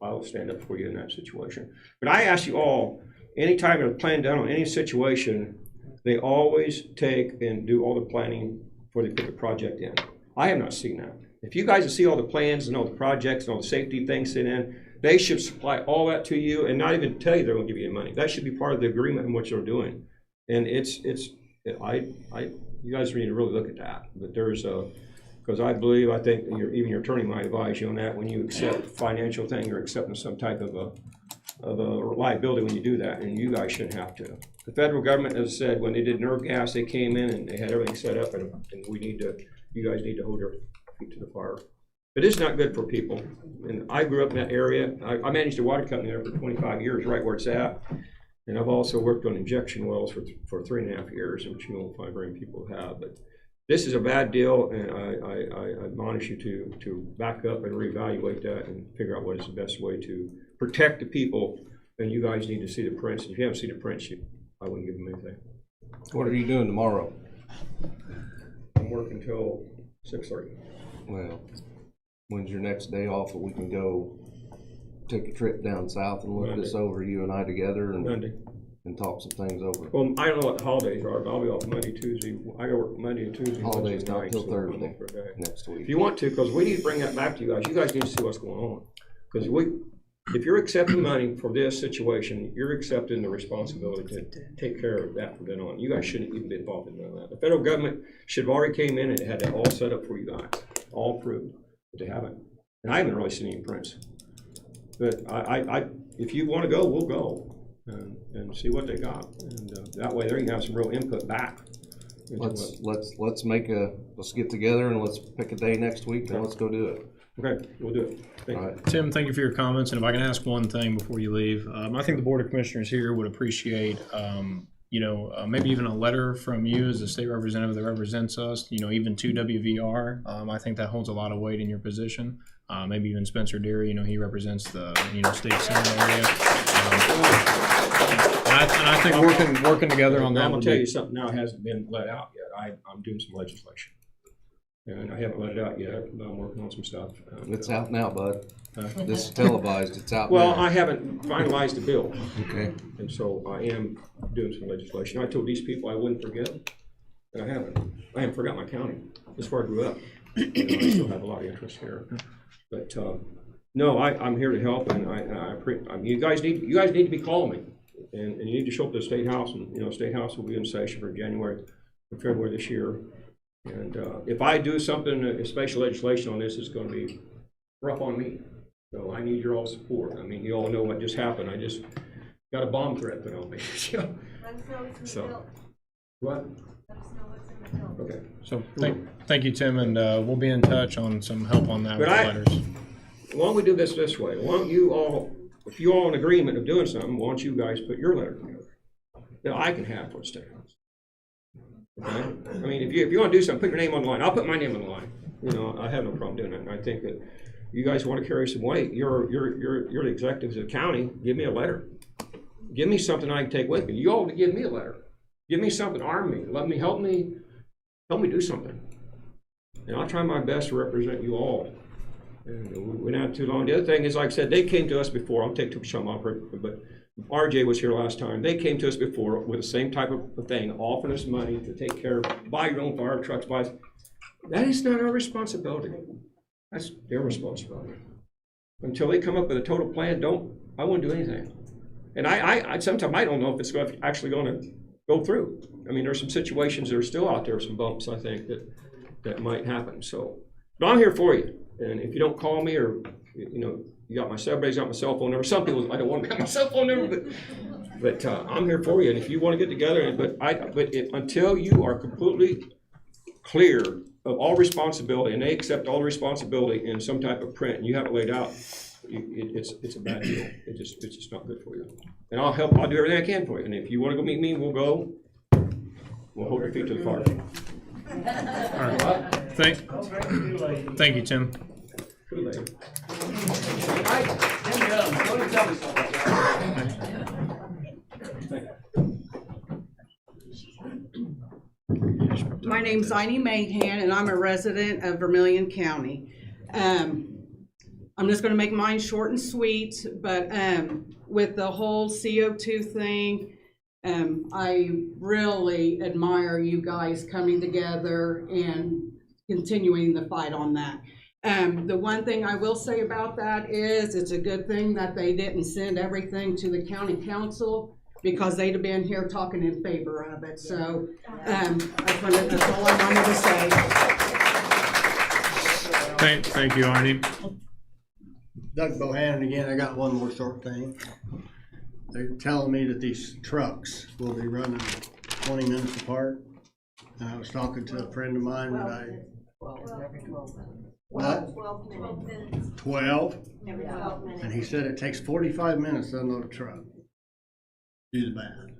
I'll stand up for you in that situation. But I ask you all, anytime there's a plan done on any situation, they always take and do all the planning before they put the project in. I have not seen that. If you guys see all the plans and all the projects and all the safety things sent in, they should supply all that to you and not even tell you they're gonna give you any money. That should be part of the agreement and what you're doing. And you guys need to really look at that. But there's because I think even your attorney might advise you on that. When you accept a financial thing, you're accepting some type of a liability when you do that, and you guys shouldn't have to. The federal government, as I said, when they did nerve gas, they came in and they had everything set up, and you guys need to hold your feet to the fire. It is not good for people. And I grew up in that area. I managed a water company there for 25 years, right where it's at. And I've also worked on injection wells for 3.5 years, which you won't find very many people have. But this is a bad deal, and I admonish you to back up and reevaluate that and figure out what is the best way to protect the people. And you guys need to see the prints. If you haven't seen the prints, I wouldn't give them anything. What are you doing tomorrow? I'm working till 6:30. Well, when's your next day off that we can go take a trip down south and look this over, you and I together, and talk some things over? Well, I don't know what the holidays are, but I'll be off Monday, Tuesday. I gotta work Monday and Tuesday. Holidays Wednesday not night, till so Thursday for a day. next week. If you want to, because we need to bring that back to you guys. You guys need to see what's going on. Because if you're accepting money for this situation, you're accepting the responsibility to take care of that from then on. You guys shouldn't even be involved in none of that. The federal government should have already came in and had that all set up for you guys, all approved, but they haven't. And I haven't really seen any prints. But if you want to go, we'll go and see what they got, and that way there you can have some real input back. Let's get together and let's pick a day next week and let's go do it. Okay, we'll do it. Thank you. Tim, thank you for your comments, and if I can ask one thing before you leave, I think the Board of Commissioners here would appreciate, maybe even a letter from you as a state representative that represents us, even to WVR. I think that holds a lot of weight in your position. Maybe even Spencer Deary, he represents the, state senate area. And I think working together on that. I'm gonna tell you something now hasn't been let out yet. I'm doing some legislation. And I haven't let it out yet, but I'm working on some stuff. It's out now, bud. This is televised, it's out Well, now. I haven't finalized the bill. Okay. And so I am doing some legislation. I told these people I wouldn't forget, and I haven't. I haven't forgot my county. That's where I grew up. I still have a lot of interest here. But no, I'm here to help, and you guys need to be calling me, and you need to show up to the State House, and State House will be in session for January and February this year. And if I do something, special legislation on this, it's going to be rough on me. So I need your all support. I mean, you all know what just happened. I just got a bomb threat put on me. So, what? Okay. So thank you, Tim, and we'll be in touch on some help on that with the letters. Why don't we do this way? Why don't you all, if you all in agreement of doing something, why don't you guys put your letter together that I can have for the State House? Okay? I mean, if you want to do something, put your name on the line. I'll put my name on the line. I have no problem doing that. And I think that you guys want to carry some weight. You're the executives of the county. Give me a letter. Give me something I can take with me. You all give me a letter. Give me something. Arm me. Help me do something. And I'll try my best to represent you all. And we're not too long. The other thing is, like I said, they came to us before. I'll take too much time off, but RJ was here last time. They came to us before with the same type of thing, offering us money to take care of, buy your own fire trucks, That is not our responsibility. That's their responsibility. Until they come up with a total plan, I won't do anything. And I sometimes I don't know if it's actually going to go through. I mean, there's some situations that are still out there, some bumps, I think, that might happen. So, but I'm here for you. And if you don't call me, or you got everybody's got my cell phone number. Some people, I don't want to have my cell phone number, but I'm here for you. And if you want to get together, until you are completely clear of all responsibility, and they accept all the responsibility in some type of print, and you have it laid out, it's a bad deal. It's just not good for you. And I'll help. I'll do everything I can for you. And if you want to go meet me, we'll go. We'll hold your feet to the fire. All right. Thank you, Tim. Too late. Thank name's Iny Mahan, and I'm a resident of Vermilion County. I'm just gonna make mine short and sweet, but with the whole CO2 thing, I really admire you guys coming together and continuing the fight on that. The one thing I will say about that is it's a good thing that they didn't send everything to the county council, because they'd have been here talking in favor of it. So that's all I wanted to say. Thank you, Arnie. Doug Bohannon again. I got one more short thing. They're telling me that these trucks will be running 20 minutes apart. And I was talking to a friend of mine that I... 12 minutes. 12? Every 12 minutes. And he said it takes 45 minutes to unload a truck. Do the math.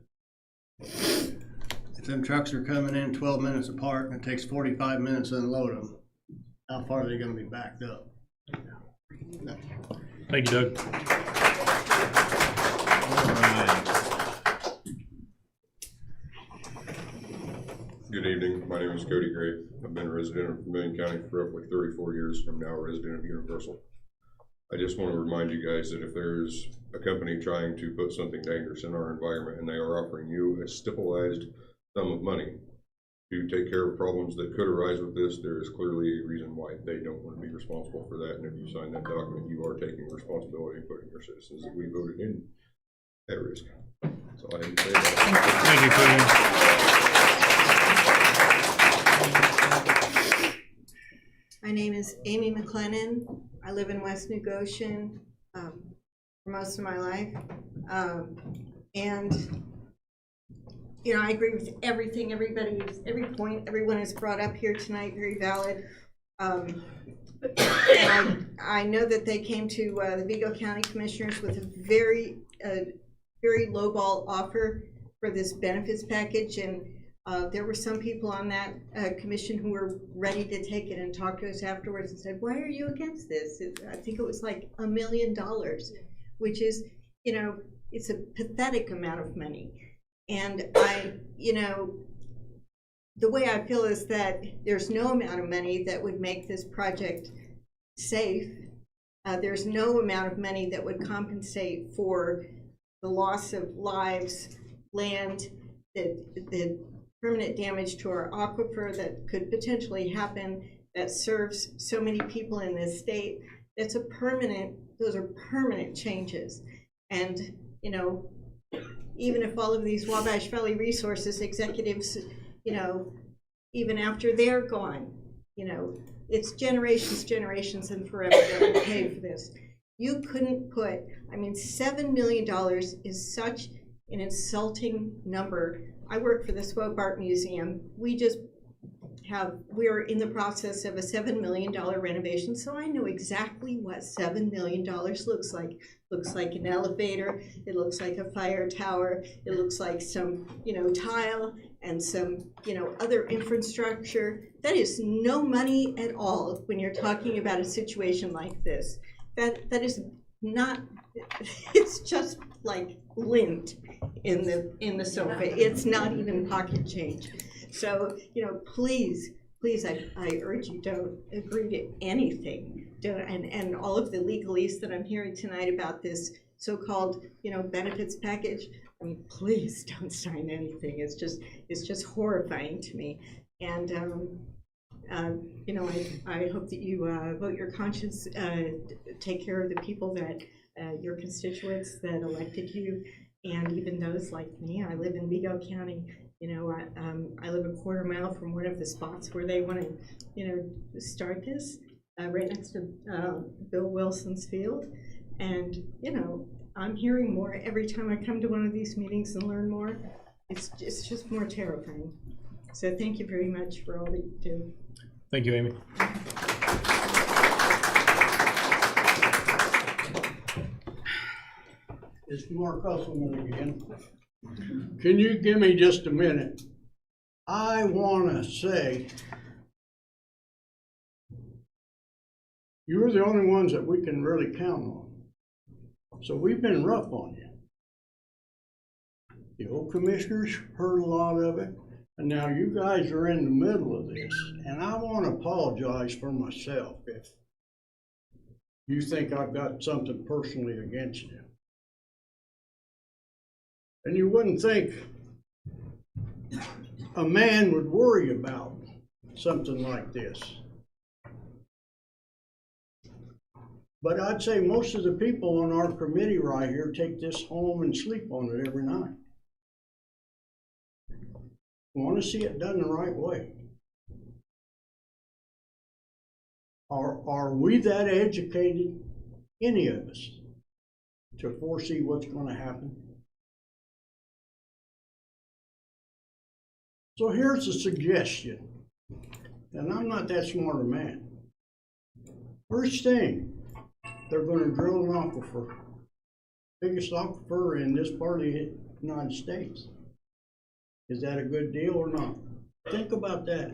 If them trucks are coming in 12 minutes apart and it takes 45 minutes to unload them, how far are they going to be backed up? No. Thank you, Doug. Good evening. My name is Cody Gray. I've been a resident of Vermilion County for roughly 34 years. I'm now a resident of Universal. I just want to remind you guys that if there's a company trying to put something dangerous in our environment and they are offering you a stipulated sum of money to take care of problems that could arise with this, there is clearly a reason why they don't want to be responsible for that. And if you sign that document, you are taking responsibility and putting your citizens that we voted in at risk. So I have to say that. Thank you, Cody. My name is Amy McLennan. I live in West New Goshen for most of my life. And, you know, I agree with everything every point everyone has brought up here tonight, very valid. And I know that they came to the Vigo County Commissioners with a very lowball offer for this benefits package. And there were some people on that commission who were ready to take it and talk to us afterwards and said, why are you against this? I think it was like $1 million, which is, you know, it's a pathetic amount of money. And you know, the way I feel is that there's no amount of money that would make this project safe. There's no amount of money that would compensate for the loss of lives, land, the permanent damage to our aquifer that could potentially happen, that serves so many people in this state. Those are permanent changes. And, you know, even if all of these Wabash Valley Resources executives, you know, even after they're gone, you know, it's generations and forever that will pay for this. You couldn't put, I mean, $7 million is such an insulting number. I work for the Swope Art Museum. We're in the process of a $7 million renovation, so I know exactly what $7 million looks like. Looks like an elevator, it looks like a fire tower, it looks like some, you know, tile and some, you know, other infrastructure. That is no money at all when you're talking about a situation like this. That is not, it's just like lint in the sofa. It's not even pocket change. So, you know, please, I urge you, don't agree to anything. And all of the legalese that I'm hearing tonight about this so-called, you know, benefits package, I mean, please don't sign anything. It's just horrifying to me. And, you know, I hope that you vote your conscience, take care of the people that, your constituents that elected you, and even those like me. I live in Vigo County. You know, I live a quarter mile from one of the spots where they want to, you know, start this, right next to Bill Wilson's field. And, you know, I'm hearing more every time I come to one of these meetings and learn more. It's just more terrifying. So thank you very much for all that you do. Thank you, Amy. It's Mark Usselman again. Can you give me just a minute? I want to say, you're the only ones that we can really count on. So we've been rough on you. The old commissioners heard a lot of it. And now you guys are in the middle of this, and I want to apologize for myself if you think I've got something personally against you. And you wouldn't think a man would worry about something like this. But I'd say most of the people on our committee right here take this home and sleep on it every night. Want to see it done the right way. Are we that educated, any of us, to foresee what's going to happen? So here's a suggestion, and I'm not that smart a man. First thing, they're going to drill an aquifer, biggest aquifer in this part of the United States. Is that a good deal or not? Think about that.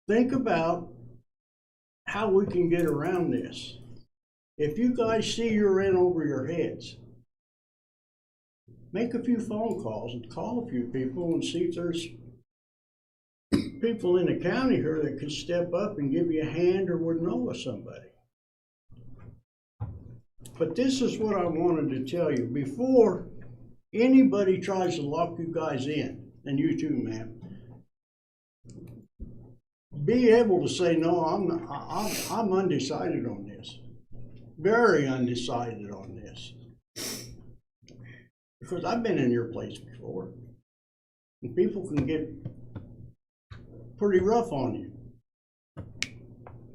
Think about how we can get around this. If you guys see you're in over your heads, make a few phone calls and call a few people and see if there's people in the county here that could step up and give you a hand or would know of somebody. But this is what I wanted to tell you. Before anybody tries to lock you guys in, and you too, ma'am, be able to say, no, I'm undecided on this. Very undecided on this. Because I've been in your place before. And people can get pretty rough on you.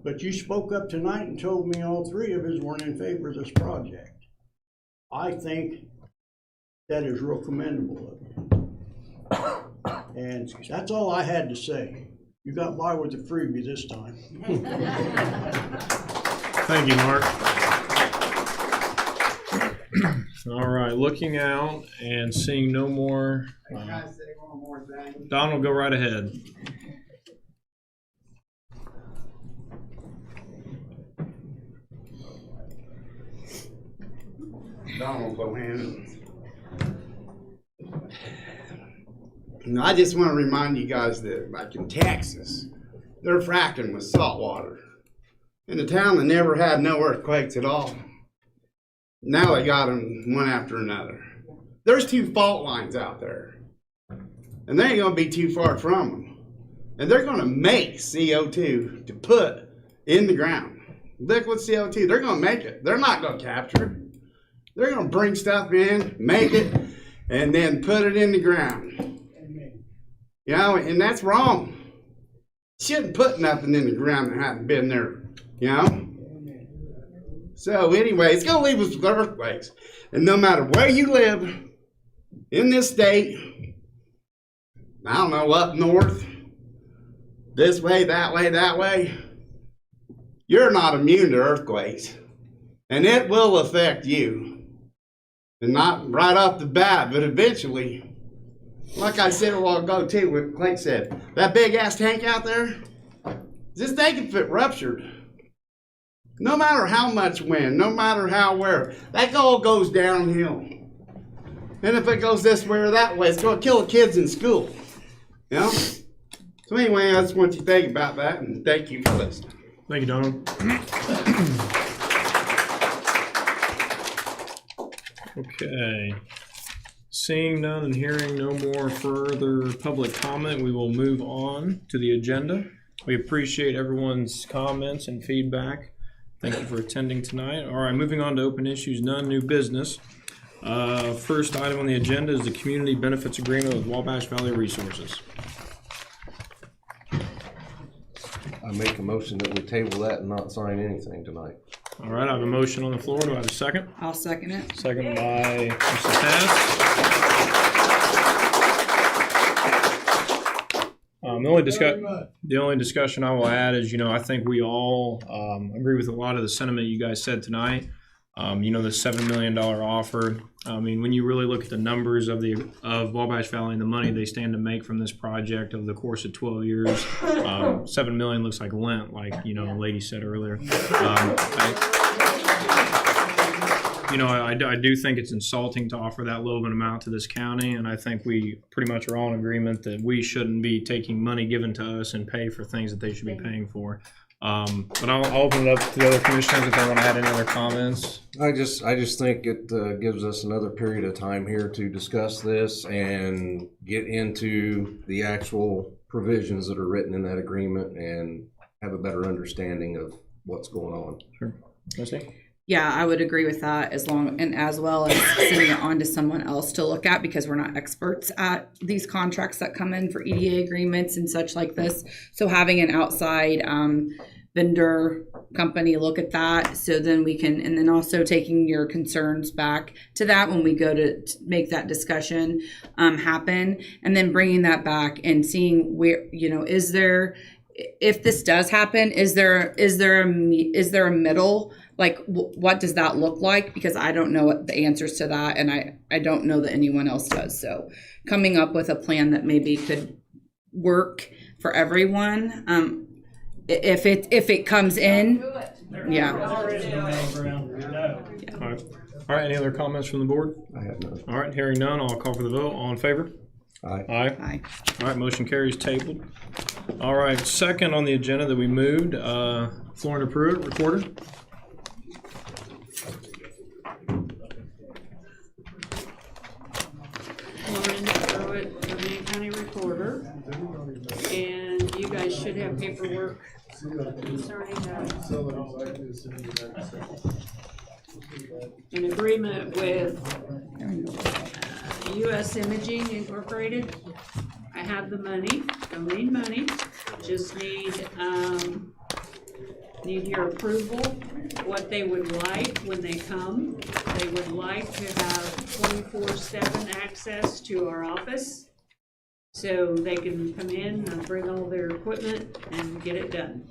But you spoke up tonight and told me all three of us weren't in favor of this project. I think that is real commendable of you. And that's all I had to say. You got by with the freebie this time. Thank you, Mark. All right, looking out and seeing no more. Can I say one more thing? Donald, go right ahead. Donald Bohannon. And I just want to remind you guys that, like in Texas, they're fracking with salt water. In a town that never had no earthquakes at all. Now they got them one after another. There's 2 fault lines out there. And they ain't going to be too far from them. And they're going to make CO2 to put in the ground. Liquid CO2, they're going to make it. They're not going to capture it. They're going to bring stuff in, make it, and then put it in the ground. You know, and that's wrong. Shouldn't put nothing in the ground that hasn't been there, you know? So anyway, it's going to leave us with earthquakes. And no matter where you live in this state, I don't know, up north, this way, that way, you're not immune to earthquakes. And it will affect you. And not right off the bat, but eventually. Like I said a while ago too, what Clay said, that big ass tank out there, this thing can fit ruptured. No matter how much wind, no matter how where, that all goes downhill. And if it goes this way or that way, it's going to kill the kids in school. You know? So anyway, I just want you to think about that, and thank you for listening. Thank you, Donald. Okay. Seeing none and hearing no more further public comment, we will move on to the agenda. We appreciate everyone's comments and feedback. Thank you for attending tonight. All right, moving on to open issues, none, new business. First item on the agenda is the community benefits agreement with Wabash Valley Resources. I make a motion that we table that and not sign anything tonight. All right, I have a motion on the floor. Do I have a second? I'll second it. Second by Mrs. Tass. The only discussion I will add is, I think we all agree with a lot of the sentiment you guys said tonight. The $7 million offer. I mean, when you really look at the numbers of Wabash Valley and the money they stand to make from this project over the course of 12 years, $7 million looks like lint, like a lady said earlier. you know, I do think it's insulting to offer that low of an amount to this county, and I think we pretty much are all in agreement that we shouldn't be taking money given to us and pay for things that they should be paying for. But I'll open it up to the other commissioners if they want to add any other comments. I just think it gives us another period of time here to discuss this and get into the actual provisions that are written in that agreement and have a better understanding of what's going on. Sure. Christy? Yeah, I would agree with that, as well as sending it on to someone else to look at, because we're not experts at these contracts that come in for EDA agreements and such like this. So having an outside vendor company look at that, so then we can, and then also taking your concerns back to that when we go to make that discussion happen, and then bringing that back and seeing where, you know, is there, if this does happen, is there a middle? Like, what does that look like? Because I don't know what the answers to that, and I don't know that anyone else does. So coming up with a plan that maybe could work for everyone, if it comes in, yeah. All right, any other comments from the board? I have none. All right, hearing none, I'll call for the vote. All in favor? Aye. Aye. Aye. All right, motion carries, tabled. All right, second on the agenda that we moved, Florida Pruitt, recorder. Lauren Pruitt, Vermillion County Recorder, and you guys should have paperwork concerning an agreement with US Imaging Incorporated. I have the money, don't need money, just need your approval, what they would like when they come. They would like to have 24/7 access to our office, so they can come in and bring all their equipment and get it done.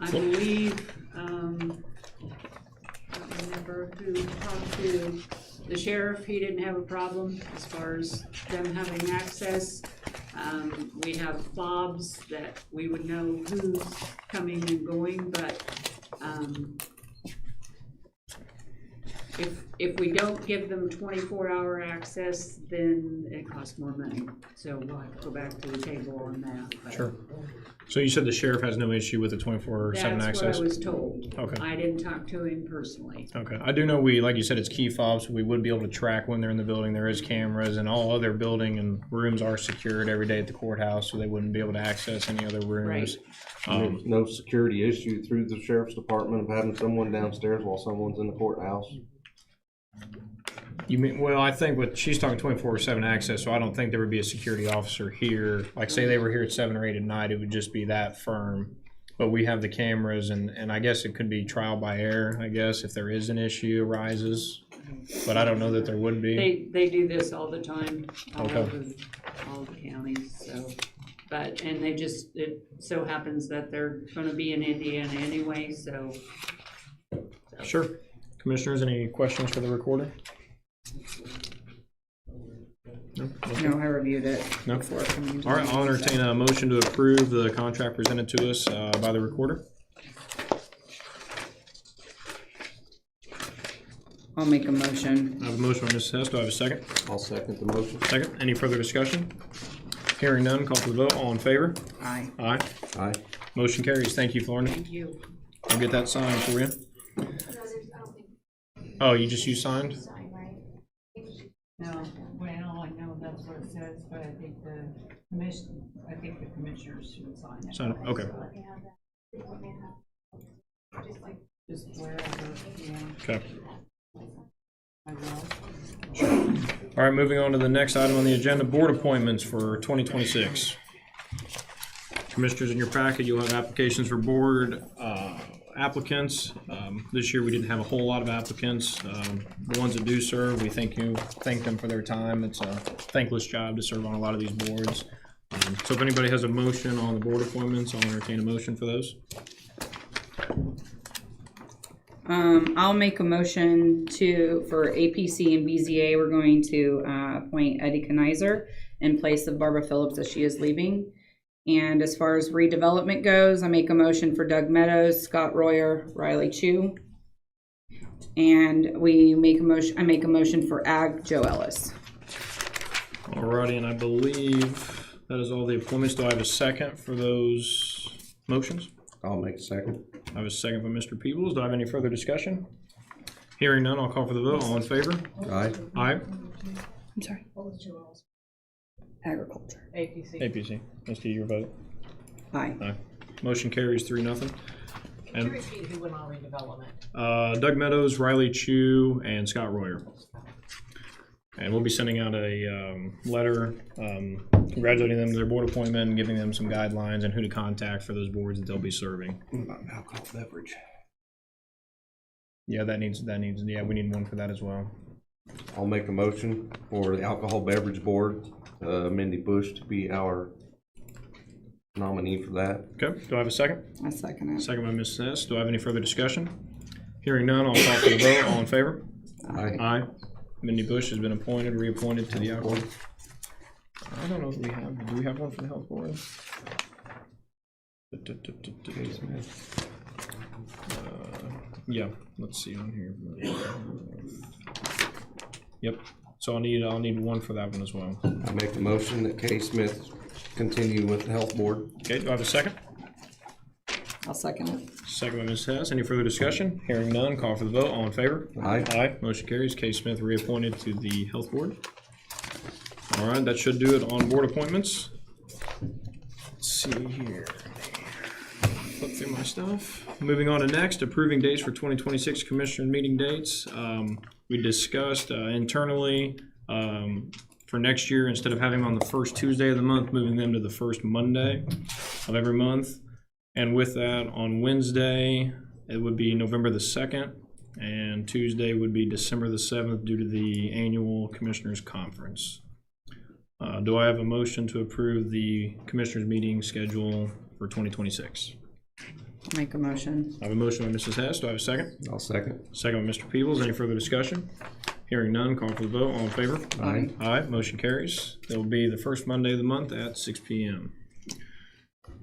I believe, I don't remember who talked to the sheriff. He didn't have a problem as far as them having access. We have fobs that we would know who's coming and going, but if we don't give them 24-hour access, then it costs more money. So we'll have to go back to the table on that. But Sure. So you said the sheriff has no issue with the 24/7 access? that's what I was told. Okay. I didn't talk to him personally. Okay, I do know like you said, it's key fobs, so we would be able to track when they're in the building. There is cameras, and all other building and rooms are secured every day at the courthouse, so they wouldn't be able to access any other rooms. There's no security issue through the sheriff's department of having someone downstairs while someone's in the courthouse. You mean, well, I think she's talking 24/7 access, so I don't think there would be a security officer here. Like, say they were here at 7 or 8 at night, it would just be that firm. But we have the cameras, and I guess it could be trial by error, I guess, if there is an issue arises. But I don't know that there would be. They do this all the time, all Okay. over all the counties, so. But, and it so happens that they're gonna be in Indiana anyway, so. Sure. Commissioners, any questions for the recorder? No? Okay. No, I reviewed it. No? before coming into All right, the I'll meeting, entertain a motion to approve the contract presented to us by the recorder. I'll make a motion. I have a motion by Mrs. Hess. Do I have a second? I'll second the motion. Second. Any further discussion? Hearing none, call for the vote. All in favor? Aye. Aye. Aye. Motion carries. Thank you, Florida. Thank you. I'll get that signed for you. Oh, you signed? No, well, I know that's what it says, but I think the commissioners should sign it. Sign it, okay. Just wherever, yeah. Okay. I will. All right, moving on to the next item on the agenda, board appointments for 2026. Commissioners, in your packet, you'll have applications for board applicants. This year, we didn't have a whole lot of applicants. The ones that do serve, we thank them for their time. It's a thankless job to serve on a lot of these boards. So if anybody has a motion on the board appointments, I'll entertain a motion for those. I'll make a motion for APC and BZA, we're going to appoint Eddie Kenizer in place of Barbara Phillips as she is leaving. And as far as redevelopment goes, I make a motion for Doug Meadows, Scott Royer, Riley Chu. And I make a motion for Ag, Joe Ellis. Alrighty, and I believe that is all the appointments. Do I have a second for those motions? I'll make a second. I have a second from Mr. Peebles. Do I have any further discussion? Hearing none, I'll call for the vote. All in favor? Aye. Aye. I'm sorry. Agriculture. APC. APC. Let's get your vote. Aye. Aye. Motion carries 3-0. Could you And repeat who went on redevelopment? Doug Meadows, Riley Chu, and Scott Royer. And we'll be sending out a letter congratulating them on their board appointment and giving them some guidelines and who to contact for those boards that they'll be serving. What about alcohol beverage? Yeah, we need one for that as well. I'll make a motion for the alcohol beverage board, Mindy Bush to be our nominee for that. Okay, do I have a second? I second it. Second by Ms. Ness. Do I have any further discussion? Hearing none, I'll call for the vote. All in favor? Aye. Aye. Mindy Bush has been reappointed to the alcohol. I don't know if we have, do we have one for the health board? Yeah, let's see on here. Yep, so I'll need one for that one as well. I make a motion that Kay Smith continue with the health board. Okay, do I have a second? I'll second it. Second by Ms. Hess. Any further discussion? Hearing none, call for the vote. All in favor? Aye. Aye. Motion carries. Kay Smith reappointed to the health board. All right, that should do it on board appointments. Let's see here. Flip through my stuff. Moving on to next, approving dates for 2026 commissioner meeting dates. We discussed internally for next year, instead of having them on the first Tuesday of the month, moving them to the first Monday of every month. And with that, on Wednesday, it would be November the 2nd, and Tuesday would be December the 7th due to the annual Commissioners Conference. Do I have a motion to approve the Commissioners meeting schedule for 2026? Make a motion. I have a motion by Mrs. Hess. Do I have a second? I'll second. Second by Mr. Peebles. Any further discussion? Hearing none, call for the vote. All in favor? Aye. Aye. Motion carries. It will be the first Monday of the month at 6 p.m.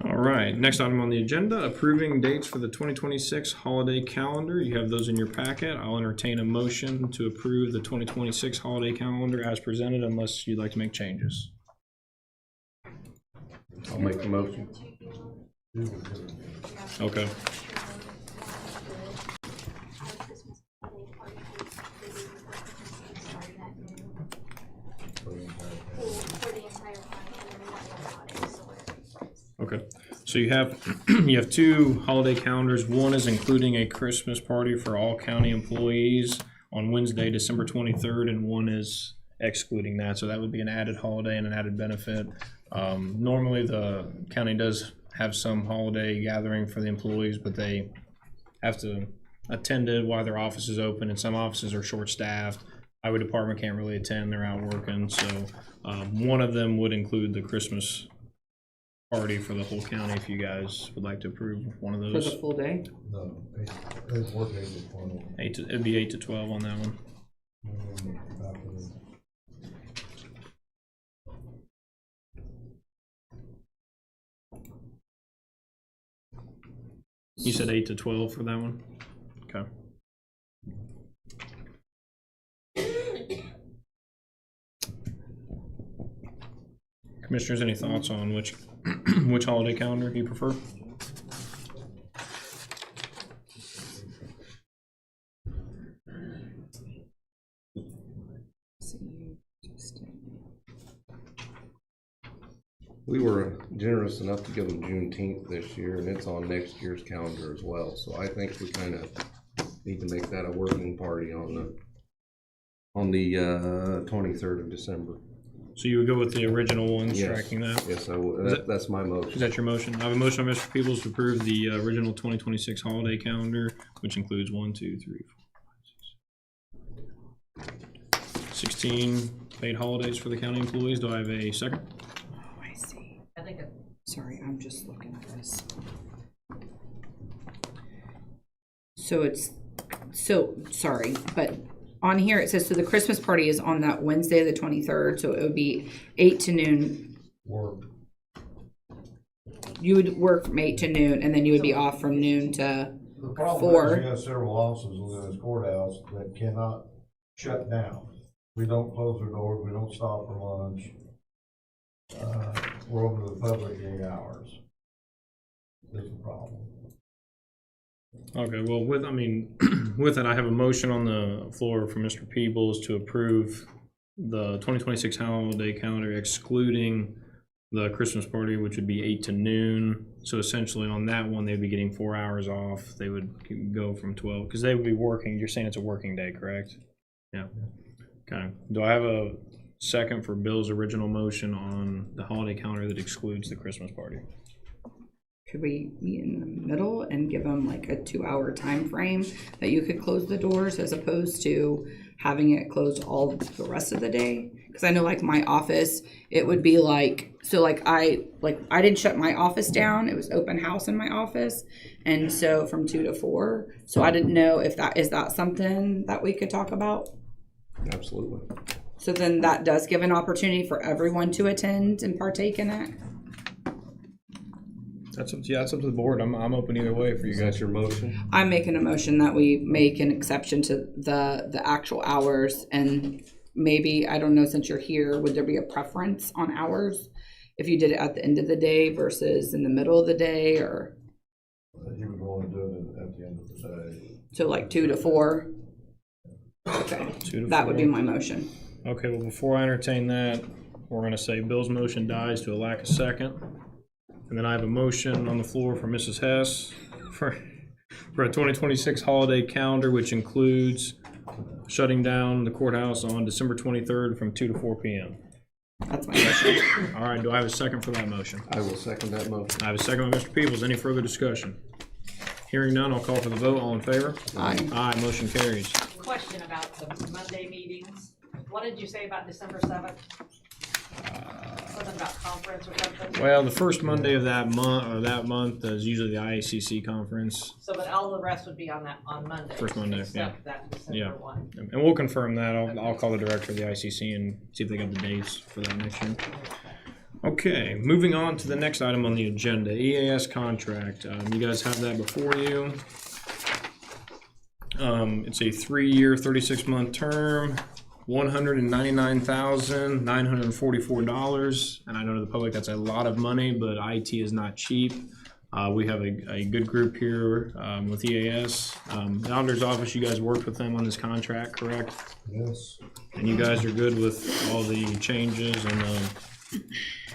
All right, next item on the agenda, approving dates for the 2026 holiday calendar. You have those in your packet. I'll entertain a motion to approve the 2026 holiday calendar as presented unless you'd like to make changes. I'll make the motion. Okay. Okay, so you have you have two holiday calendars. One is including a Christmas party for all county employees on Wednesday, December 23rd, and one is excluding that. So that would be an added holiday and an added benefit. Normally, the county does have some holiday gathering for the employees, but they have to attend it while their office is open, and some offices are short-staffed. Highway department can't really attend; they're out working. So one of them would include the Christmas party for the whole county. If you guys would like to approve one of For those, the full day? No, it's work 8 to 20. it'd be 8 to 12 on that one. You said 8 to 12 for that one? Okay. Commissioners, any thoughts on which which holiday calendar you prefer? We were generous enough to give them Juneteenth this year, and it's on next year's calendar as well. So I think we kind of need to make that a working party on the 23rd of December. So you would go with the original one, Yes. striking that? Yes, that's my motion. Is that your motion? I have a motion by Mr. Peebles to approve the original 2026 holiday calendar, which includes 16 paid holidays for the county employees. Do I have a second? Oh, I see. Sorry, I'm just looking at this. Sorry, but on here it says, so the Christmas party is on that Wednesday, the 23rd, so it would be 8 to noon. Work. You would work from 8 to noon, and then you would be off from noon to The problem for. is you have several offices within this courthouse that cannot shut down. We don't close their doors, we don't stop for lunch. We're open to the public 8 hours. This is the problem. Okay, well, with that, I have a motion on the floor for Mr. Peebles to approve the 2026 holiday calendar excluding the Christmas party, which would be 8 to noon. So essentially on that one, they'd be getting 4 hours off. They would go from 12, because they would be working. You're saying it's a working day, correct? Yeah. Okay. Do I have a second for Bill's original motion on the holiday calendar that excludes the Christmas party? Could we meet in the middle and give them like a 2-hour time frame that you could close the doors as opposed to having it closed all the rest of the day? Because I know like my office, it would be like, so I didn't shut my office down. It was open house in my office. And so from 2 to 4. So I didn't know if that is that something that we could talk about? Absolutely. So then that does give an opportunity for everyone to attend and partake in it? That's up to the board. I'm open either way for you guys. Your motion? I'm making a motion that we make an exception to the actual hours, and maybe, I don't know, since you're here, would there be a preference on hours? If you did it at the end of the day versus in the middle of the day, or? You would want to do it at the end of the day. So like 2 to 4? Okay, 2 to 4. that would be my motion. Okay, well, before I entertain that, we're gonna say Bill's motion dies to a lack of second. And then I have a motion on the floor for Mrs. Hess for a 2026 holiday calendar, which includes shutting down the courthouse on December 23rd from 2 to 4 p.m. That's my motion. All right, do I have a second for that motion? I will second that motion. I have a second by Mr. Peebles. Any further discussion? Hearing none, I'll call for the vote. All in favor? Aye. Aye, motion carries. Question about the Monday meetings. What did you say about December 7th? Something about conference or something? Well, the first Monday of that month is usually the IACC conference. So, but all the rest would be on Monday. First Monday, except that December yeah. one. And we'll confirm that. I'll call the director of the ICC and see if they got the dates for that next year. Okay, moving on to the next item on the agenda, EAS contract. You guys have that before you. It's a 3-year, 36-month term. $199,944, and I know to the public that's a lot of money, but IT is not cheap. We have a good group here with EAS. The auditor's office, you guys worked with them on this contract, correct? Yes. And you guys are good with all the changes and the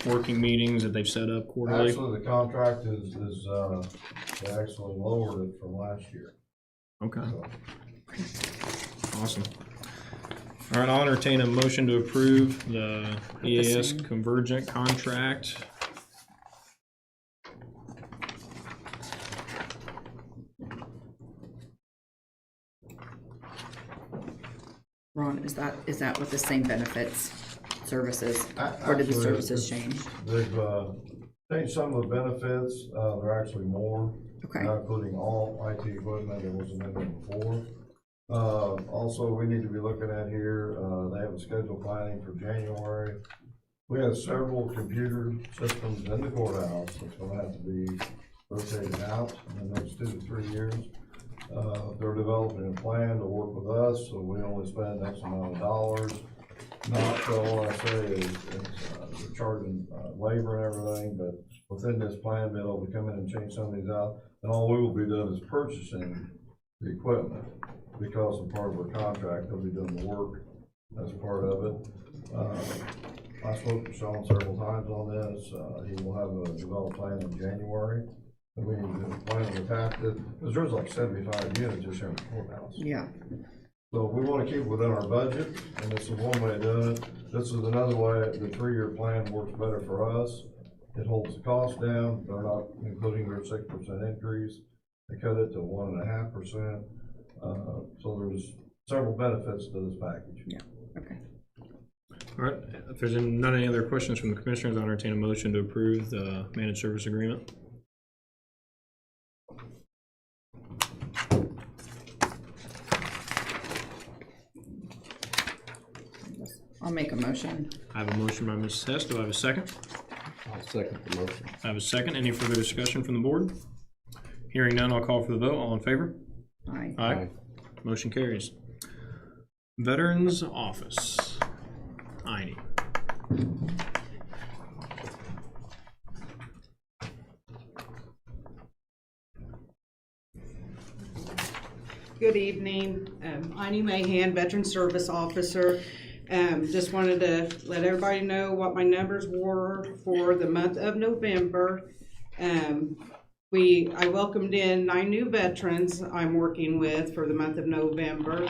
working meetings that they've set up quarterly? Actually, the contract is they actually lowered it from last year. Okay. Awesome. All right, I'll entertain a motion to approve the EAS Convergent contract. Ron, is that with the same benefits, services, or did the services change? They've changed some of the benefits. They're actually more, including all IT equipment that wasn't in there before. Also, we need to be looking at here, they have a schedule planning for January. We have several computer systems in the courthouse that's gonna have to be rotated out in the next 2 to 3 years. They're developing a plan to work with us, so we only spend X amount of dollars. Not all I say is they're charging labor and everything, but within this plan, they'll be coming and change some of these out. And all we will be doing is purchasing the equipment. Because of part of our contract, they'll be doing the work as part of it. I spoke to Sean several times on this. He will have a developed plan in January. And we need to plan to attack it, because there's like 75 units just here in the courthouse. Yeah. So we want to keep it within our budget, and this is one way of doing it. This is another way. The 3-year plan works better for us. It holds the cost down. They're not including their 6% increase. They cut it to 1.5%. So there's several benefits to this package. Yeah, okay. All right, if there's not any other questions from the commissioners, I'll entertain a motion to approve the managed service agreement. I'll make a motion. I have a motion by Mrs. Hess. Do I have a second? I'll second the motion. I have a second. Any further discussion from the board? Hearing none, I'll call for the vote. All in favor? Aye. Aye. Motion carries. Veterans Office. Heine. Good evening. Heine Mahan, Veteran Service Officer. Just wanted to let everybody know what my numbers were for the month of November. I welcomed in 9 new veterans I'm working with for the month of November.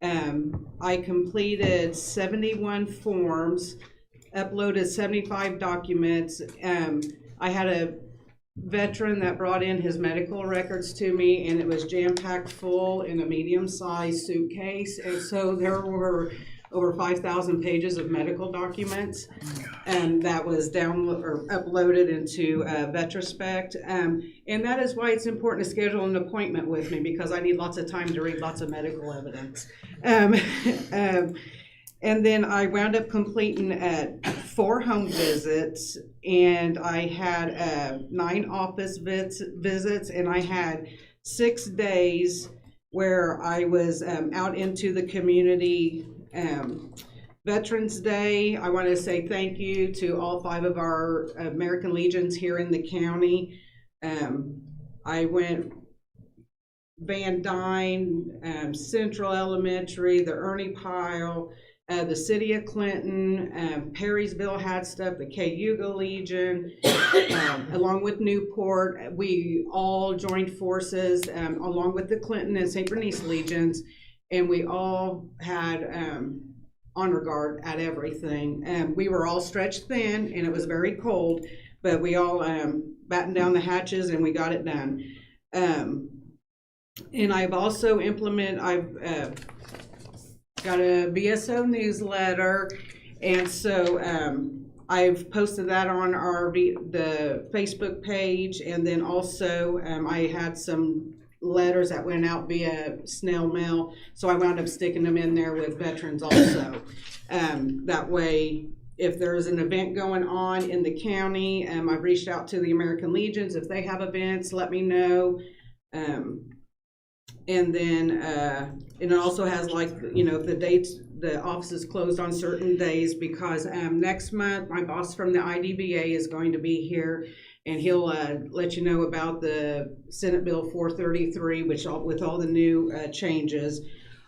I completed 71 forms, uploaded 75 documents. I had a veteran that brought in his medical records to me, and it was jam-packed full in a medium-sized suitcase, and so there were over 5,000 pages of medical documents, and that was uploaded into Vetrospect. And that is why it's important to schedule an appointment with me, because I need lots of time to read lots of medical evidence. And then I wound up completing 4 home visits, and I had 9 office visits, and I had 6 days where I was out into the community. Veterans Day, I want to say thank you to all 5 of our American Legions here in the county. I went Van Dyne, Central Elementary, the Ernie Pyle, the City of Clinton, Perrysville had stuff, the Cayuga Legion, along with Newport. We all joined forces along with the Clinton and St. Bernice Legions, and we all had honor guard at everything. We were all stretched thin, and it was very cold, but we all battened down the hatches, and we got it done. And I've also I've got a VSO newsletter, and so I've posted that on the Facebook page, and then also I had some letters that went out via snail mail, so I wound up sticking them in there with veterans also. That way, if there's an event going on in the county, I've reached out to the American Legions. If they have events, let me know. And then and it also has, like, you know, the dates, the office is closed on certain days, because next month my boss from the IDBA is going to be here, and he'll let you know about the Senate Bill 433, which with all the new changes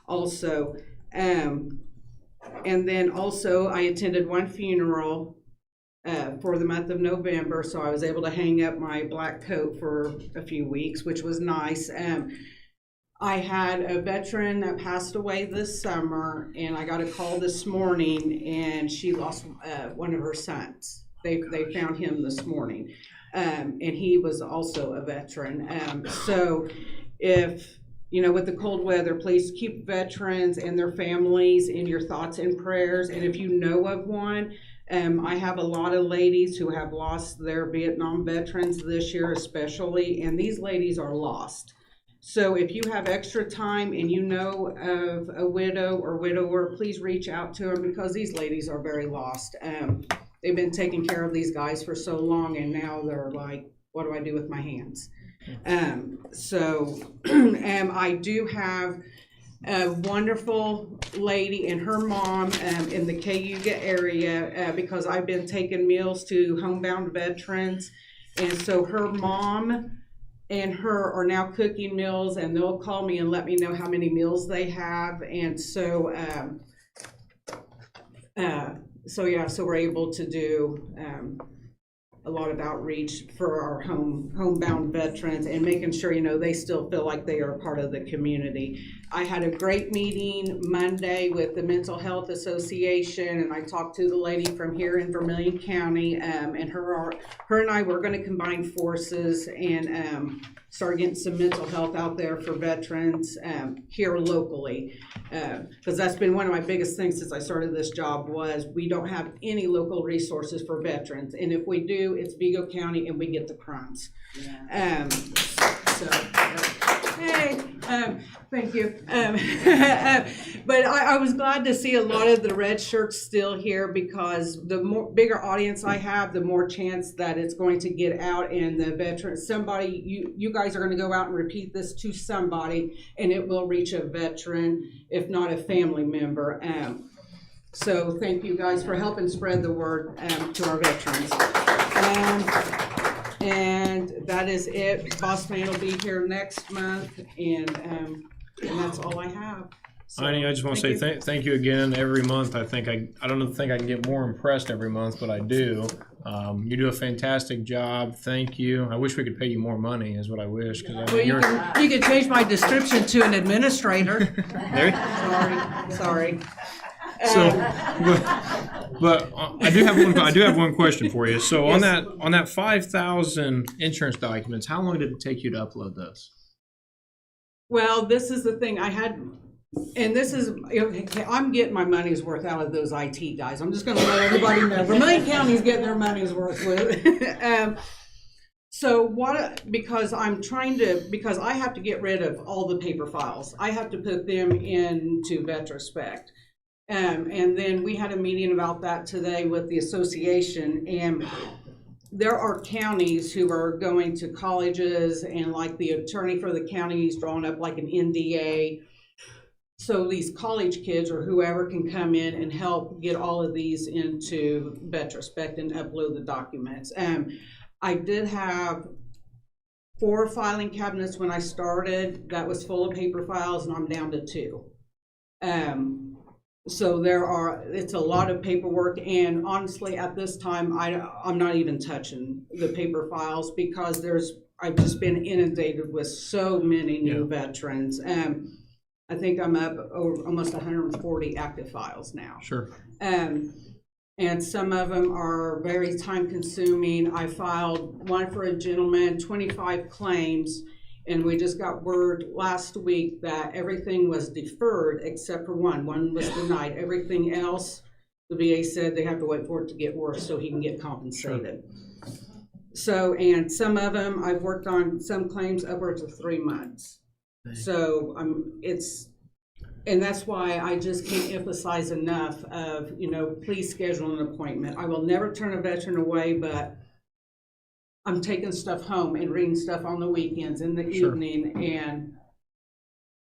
also. And then also I attended 1 funeral for the month of November, so I was able to hang up my black coat for a few weeks, which was nice. I had a veteran that passed away this summer, and I got a call this morning, and she lost one of her sons. They found him this morning, and he was also a veteran. So if, you know, with the cold weather, please keep veterans and their families in your thoughts and prayers. And if you know of one, I have a lot of ladies who have lost their Vietnam veterans this year especially, and these ladies are lost. So if you have extra time and you know of a widow or widower, please reach out to them, because these ladies are very lost. They've been taking care of these guys for so long, and now they're like, what do I do with my hands? I do have a wonderful lady and her mom in the Cayuga area, because I've been taking meals to homebound veterans, and so her mom and her are now cooking meals, and they'll call me and let me know how many meals they have. And so so we're able to do a lot of outreach for our homebound veterans, and making sure, you know, they still feel like they are a part of the community. I had a great meeting Monday with the Mental Health Association, and I talked to the lady from here in Vermilion County, and her and I were going to combine forces and start getting some mental health out there for veterans here locally, because that's been one of my biggest things since I started this job, was we don't have any local resources for veterans, and if we do, it's Vigo County, and we get the crumbs. Thank you. But I was glad to see a lot of the red shirts still here, because the bigger audience I have, the more chance that it's going to get out, and the veterans, you guys guys are gonna go out and repeat this to somebody, and it will reach a veteran, if not a family member. So thank you guys for helping spread the word to our veterans. And that is it. Boss Man will be here next month, and that's all I have. So, Heidi, I just want to say thank you again. Every month, I think I don't think I can get more impressed every month, but I do. You do a fantastic job. Thank you. I wish we could pay you more money, is what I wish. Well, you can change my description to an administrator. Sorry. So, but I do have one question for you. So Yes. on that 5,000 insurance documents, how long did it take you to upload those? Well, this is the thing I had, and this is, I'm getting my money's worth out of those IT guys. I'm just going to let everybody know. Vermilion County's getting their money's worth with. So because because I have to get rid of all the paper files. I have to put them into Vetrospect. And then we had a meeting about that today with the association, and there are counties who are going to colleges, and like the attorney for the county is drawing up like an NDA. So these college kids or whoever can come in and help get all of these into Vetrospect and upload the documents. I did have 4 filing cabinets when I started that was full of paper files, and I'm down to 2. So it's a lot of paperwork, and honestly, at this time, I'm not even touching the paper files because I've just been inundated with so many new veterans. I think I'm up over almost 140 active files now. Sure. And some of them are very time consuming. I filed one for a gentleman, 25 claims. And we just got word last week that everything was deferred except for one. One was denied. Everything else, the VA said they have to wait for it to get worse so he can get compensated. Sure. So, and some of them, I've worked on some claims upwards of 3 months. So and that's why I just can't emphasize enough of, please schedule an appointment. I will never turn a veteran away, but I'm taking stuff home and reading stuff on the weekends in the evening, and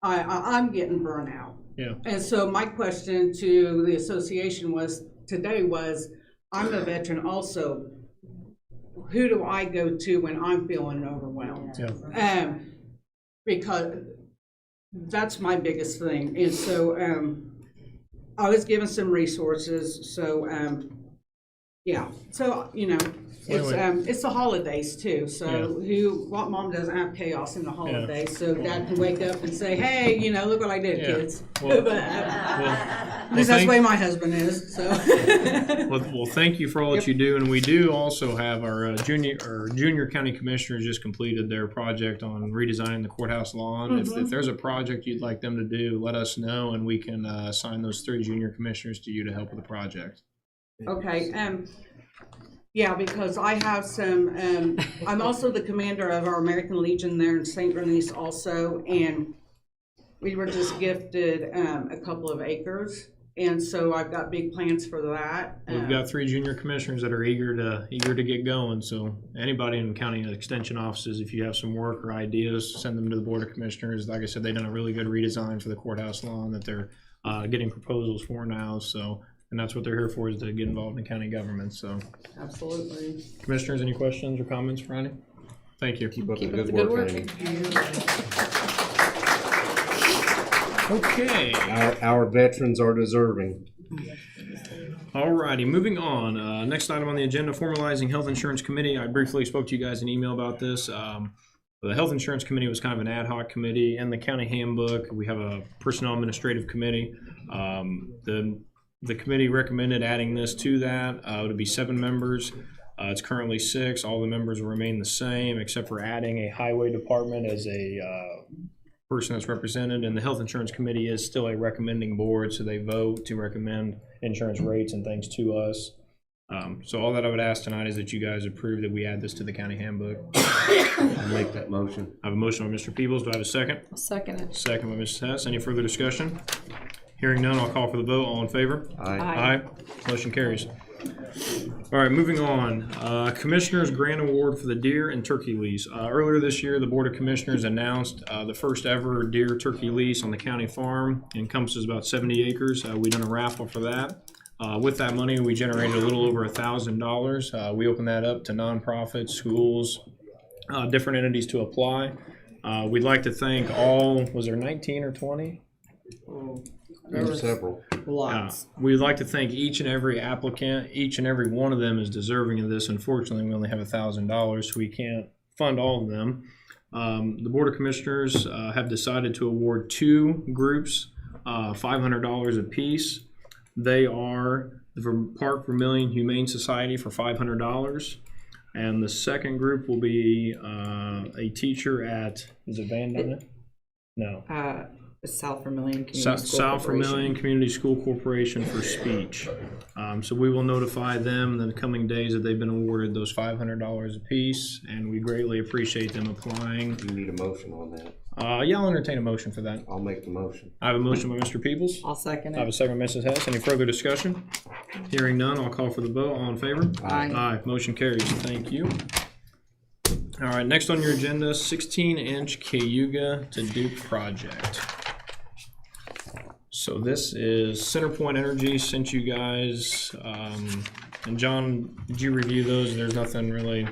I'm getting burnout. Yeah. And so my question to the association today was, I'm a veteran also. Who do I go to when I'm feeling overwhelmed? Yeah. Because that's my biggest thing. And so I was given some resources. So yeah. So it's the holidays too. So what mom doesn't have chaos in the holidays? Yeah. So dad can wake up and say, "Hey, look what I did, kids." Well, at least that's the way my husband is. So. well, thank you for all that you do, and we do also have our junior county commissioners just completed their project on redesigning the courthouse lawn. Mm-hmm. If there's a project you'd like them to do, let us know, and we can assign those 3 junior commissioners to you to help with the project. Okay. Yeah, because I have some, I'm also the commander of our American Legion there in St. Bernice also, and we were just gifted a couple of acres, and so I've got big plans for that. We've got 3 junior commissioners that are eager to get going, so anybody in county extension offices, if you have some work or ideas, send them to the Board of Commissioners. Like I said, they've done a really good redesign for the courthouse lawn that they're getting proposals for now, so. And that's what they're here for, is to get involved in county government, so. Absolutely. Commissioners, any questions or comments for Ronnie? Thank you. Keep up the good work, Ronnie. Okay. Our veterans are deserving. All righty, moving on. Next item on the agenda, formalizing health insurance committee. I briefly spoke to you guys in email about this. The health insurance committee was kind of an ad hoc committee. In the county handbook, we have a personnel administrative committee. The committee recommended adding this to that. It would be 7 members. It's currently 6. All the members will remain the same, except for adding a highway department as a person that's represented. And the health insurance committee is still a recommending board, so they vote to recommend insurance rates and things to us. So all that I would ask tonight is that you guys approve that we add this to the county handbook. I'll make that motion. I have a motion by Mr. Peebles. Do I have a second? I'll second it. Second by Mrs. Hess. Any further discussion? Hearing none, I'll call for the vote. All in favor? Aye. Aye. Motion carries. All right, moving on. Commissioners Grant Award for the deer and turkey lease. Earlier this year, the Board of Commissioners announced the first ever deer turkey lease on the county farm. It encompasses about 70 acres. We done a raffle for that. With that money, we generated a little over $1,000. We opened that up to nonprofits, schools, different entities to apply. We'd like to thank all, was there 19 or 20? There were several. Lots. We'd like to thank each and every applicant. Each and every one of them is deserving of this. Unfortunately, we only have $1,000, so we can't fund all of them. The Board of Commissioners have decided to award 2 groups $500 apiece. They are the Park Vermilion Humane Society for $500. And the second group will be a teacher at, is it Van Dyne? No. South Vermilion Community School South Corporation. Vermilion Community School Corporation for speech. So we will notify them in the coming days that they've been awarded those $500 apiece, and we greatly appreciate them applying. You need a motion on that. Yeah, I'll entertain a motion for that. I'll make the motion. I have a motion by Mr. Peebles. I'll second I have it. a second by Mrs. Hess. Any further discussion? Hearing none, I'll call for the vote. All in favor? Aye. Aye. Motion carries. Thank you. All right, next on your agenda, 16-inch Cayuga to Duke project. So this is CenterPoint Energy sent you guys, and John, did you review those? There's nothing really.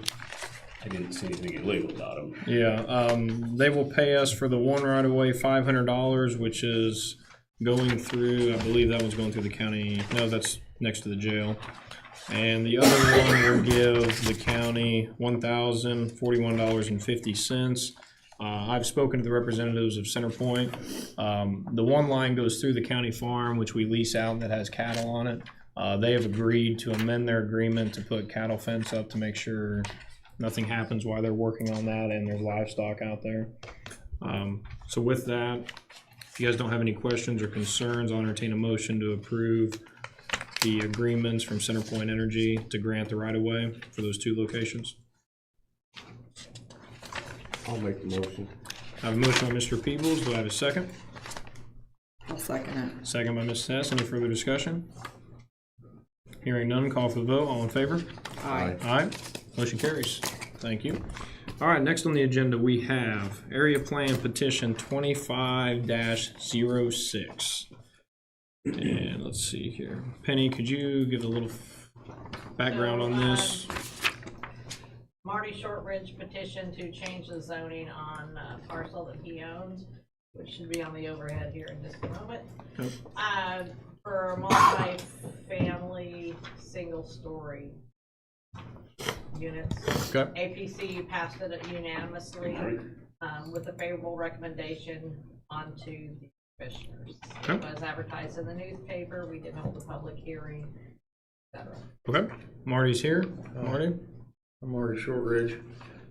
I didn't see anything illegal about them. Yeah, they will pay us for the one right away $500, which is going through, I believe that one's going through the county. No, that's next to the jail. And the other one will give the county $1,041.50. I've spoken to the representatives of CenterPoint. The one line goes through the county farm, which we lease out, that has cattle on it. They have agreed to amend their agreement to put cattle fence up to make sure nothing happens while they're working on that and there's livestock out there. So with that, if you guys don't have any questions or concerns, I'll entertain a motion to approve the agreements from CenterPoint Energy to grant the right-of-way for those 2 locations. I'll make the motion. I have a motion by Mr. Peebles. Do I have a second? I'll second it. Second by Ms. Hess. Any further discussion? Hearing none, call for the vote. All in favor? Aye. Aye. Motion carries. Thank you. All right, next on the agenda, we have Area Plan Petition 25-06. And let's see here. Penny, could you give a little background on this? Marty Shortridge petition to change the zoning on a parcel that he owns, which should be on the overhead here in just a moment. Yep. For multi-family, single-story units. Okay. APC passed it unanimously with a favorable recommendation onto the commissioners. Okay. It was advertised in the newspaper. We did hold a public hearing, etc. Okay. Marty's here. Marty? I'm Marty Shortridge.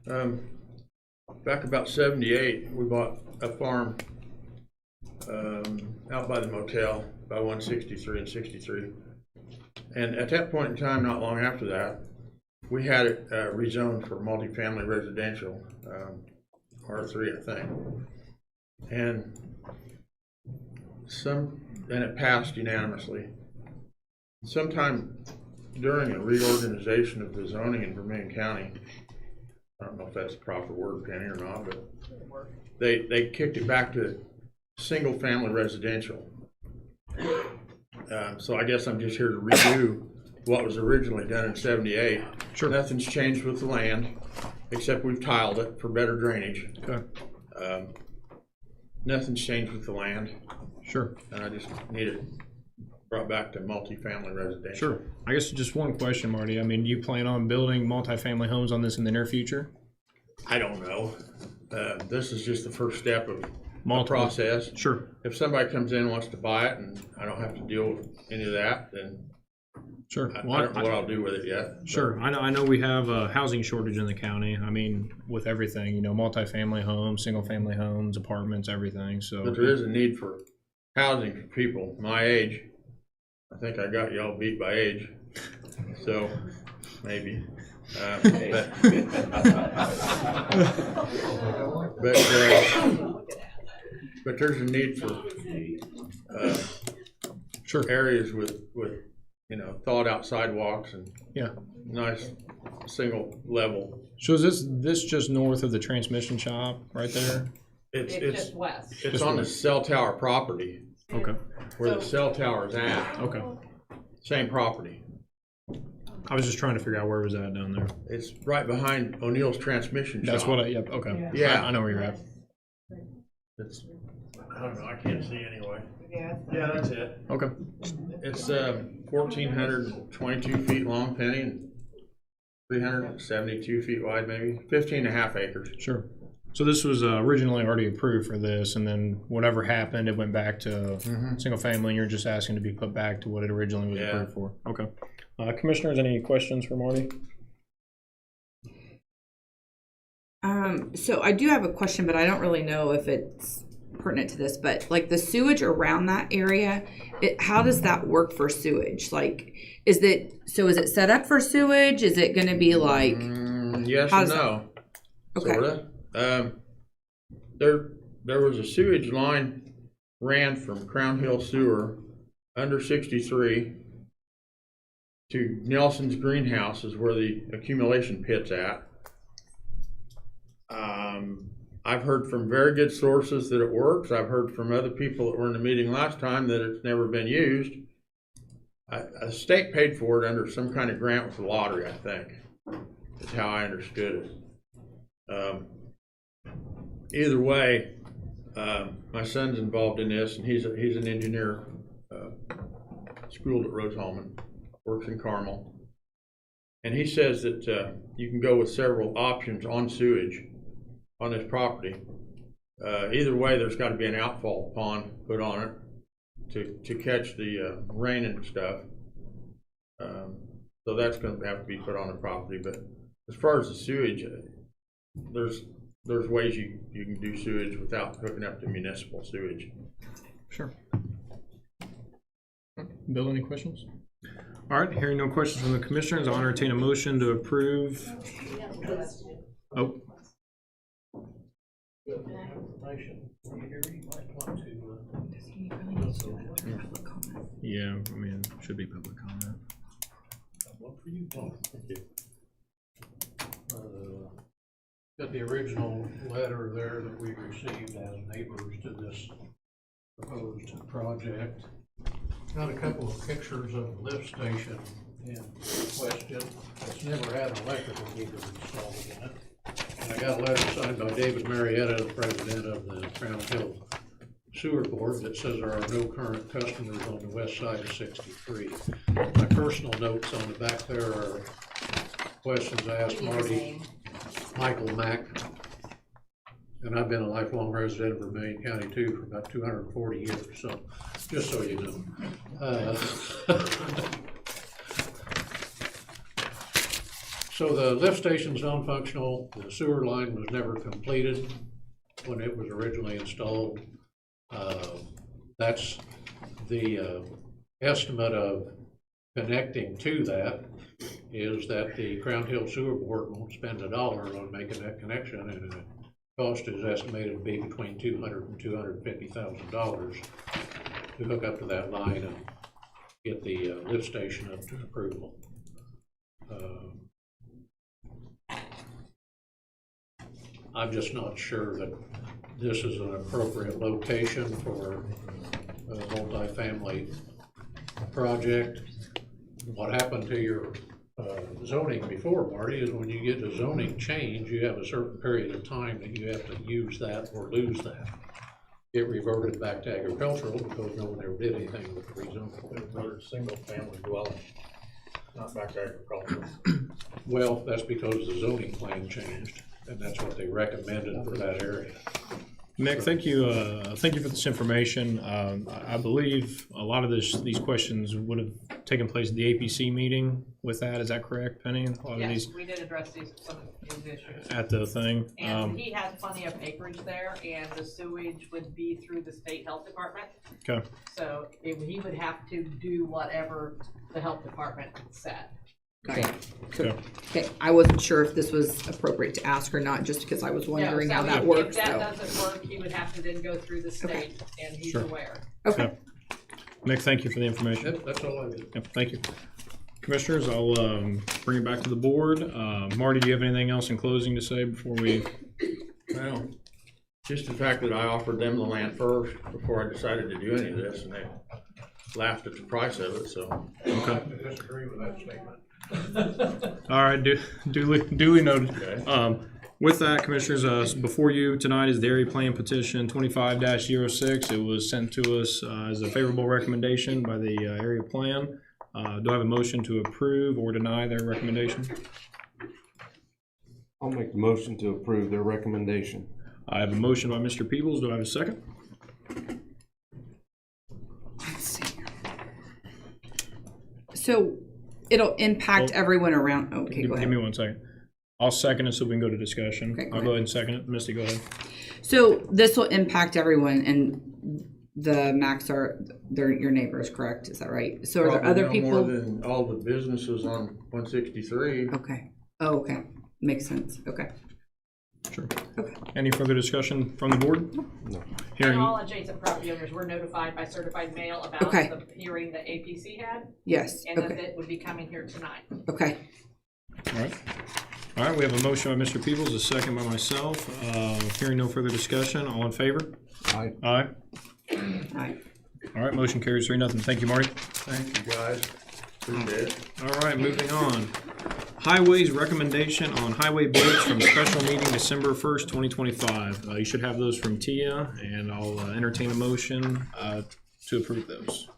Back about 78, we bought a farm out by the motel, by 163 and 63. And at that point in time, not long after that, we had it rezoned for multifamily residential, R3, I think. And it passed unanimously. Sometime during a reorganization of the zoning in Vermilion County, I don't know if that's the proper word, Penny, or not, but they kicked it back to single-family residential. So I guess I'm just here to redo what was originally done in 78. Sure. Nothing's changed with the land, except we've tiled it for better drainage. Okay. Nothing's changed with the land. Sure. And I just need it brought back to multifamily residential. Sure. I guess just one question, Marty. I mean, do you plan on building multifamily homes on this in the near future? I don't know. This is just the first step of the process. Sure. If somebody comes in and wants to buy it and I don't have to deal with any of that, then sure. I don't know what I'll do with it yet. Sure. I know we have a housing shortage in the county. I mean, with everything, you know, multifamily homes, single family homes, apartments, everything. So But there is a need for housing for people my age. I think I got y'all beat by age, so maybe. But there's a need for areas with thought out sidewalks and Yeah. nice single level. So is this just north of the transmission shop right there? It's just west. It's Just on the west. cell tower property, Okay. where the cell tower is at. Okay. Same property. I was just trying to figure out where it was at down there. It's right behind O'Neill's transmission shop. That's what yep, okay. Yeah. I know where you're at. It's, I don't know, I can't see anyway. Yeah. Yeah, that's it. Okay. It's 1,422 feet long, Penny, and 372 feet wide, maybe 15 and a half acres. Sure. So this was originally already approved for this, and then whatever happened, it went back to single family, and you're just asking to be put back to what it originally was approved for. Okay. Commissioners, any questions for Marty? So I do have a question, but I don't really know if it's pertinent to this, but like the sewage around that area, how does that work for sewage? Like, is it set up for sewage? Is it going to be like? Yes and no. Okay. Sorta. There was a sewage line ran from Crown Hill Sewer under 63 to Nelson's Greenhouse is where the accumulation pit's at. I've heard from very good sources that it works. I've heard from other people that were in the meeting last time that it's never been used. A state paid for it under some kind of grant with the lottery, I think, is how I understood it. Either way, my son's involved in this, and he's an engineer, schooled at Rose-Hulman, works in Carmel. And he says that you can go with several options on sewage on this property. Either way, there's got to be an outfall pond put on it to catch the rain and stuff. So that's going to have to be put on the property. But as far as the sewage, there's ways you can do sewage without hooking up to municipal sewage. Sure. Bill, any questions? All right, hearing no questions from the commissioners, I'll entertain a motion to approve. Oh. Yeah, I mean, should be public comment. Got the original letter there that we received as neighbors to this proposed project. Got a couple of pictures of the lift station in question. It's never had an electrical meter installed in it. And I got a letter signed by David Marietta, the president of the Crown Hill Sewer Board, that says there are no current customers on the west side of 63. My personal notes on the back there are questions I asked Marty. Michael Mack, and I've been a lifelong resident of Vermilion County too for about 240 years, so just so you know. So the lift station's non-functional. The sewer line was never completed when it was originally installed. That's the estimate of connecting to that is that the Crown Hill Sewer Board won't spend $1 on making that connection, and the cost is estimated to be between $200,000 and $250,000 to hook up to that line and get the lift station up to approval. I'm just not sure that this is an appropriate location for a multifamily project. What happened to your zoning before, Marty, is when you get a zoning change, you have a certain period of time that you have to use that or lose that. It reverted back to agricultural because no one ever did anything with the rezoning. Another single family dwelling, not back to agricultural. Well, that's because the zoning plan changed, and that's what they recommended for that area. Mick, thank you for this information. I believe a lot of these questions would have taken place at the APC meeting with that. Is that correct, Penny? A lot of Yes, these we did address some of these issues. at the thing. And he has plenty of acreage there, and the sewage would be through the state health department. Okay. So he would have to do whatever the health department said. Okay. Okay, I wasn't sure if this was appropriate to ask or not, just because I was wondering how that works. If that doesn't work, he would have to then go through the state, and he's Sure. aware. Okay. Nick, thank you for the information. That's all I did. Yep, thank you. Commissioners, I'll bring it back to the board. Marty, do you have anything else in closing to say before we? Well, just the fact that I offered them the land first before I decided to do any of this, and they laughed at the price of it, so. Okay. I disagree with that statement. All right, duly noted. Okay. With that, Commissioners, before you tonight is the area plan petition 25-06. It was sent to us as a favorable recommendation by the area plan. Do I have a motion to approve or deny their recommendation? I'll make the motion to approve their recommendation. I have a motion by Mr. Peebles. Do I have a second? Let's see. So it'll impact everyone around. Okay, go ahead. Give me 1 second. I'll second it so we can go to discussion. Okay, I'll go ahead and second it. Misty, go ahead. So this will impact everyone, and the Macs they're your neighbors, correct? Is that right? So are there Probably other no people? more than all the businesses on 163. Okay. Oh, okay. Makes sense. Okay. Sure. Okay. Any further discussion from the board? No. And Hearing. all adjacent property owners were notified by certified mail about Okay. the hearing that APC had. Yes. And that Okay. it would be coming here tonight. Okay. All right. All right, we have a motion by Mr. Peebles, a second by myself. Hearing no further discussion, all in favor? Aye. Aye. Aye. All right, motion carries 3-0. Thank you, Marty. Thank you, guys. Appreciate it. All right, moving on. Highways recommendation on highway bids from special meeting December 1st, 2025. You should have those from Tia, and I'll entertain a motion to approve those.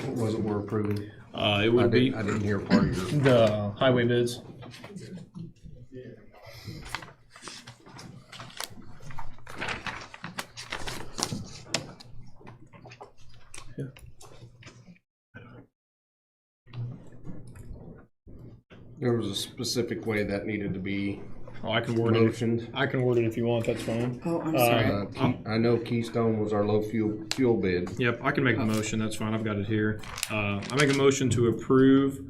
What was it we're approving? It would be I didn't hear part of your. the highway bids. There was a specific way that needed to be Oh, I can word motioned. it. I can word it if you want. That's fine. Oh, I'm sorry. I know Keystone was our low fuel bid. Yep, I can make a motion. That's fine. I've got it here. I make a motion to approve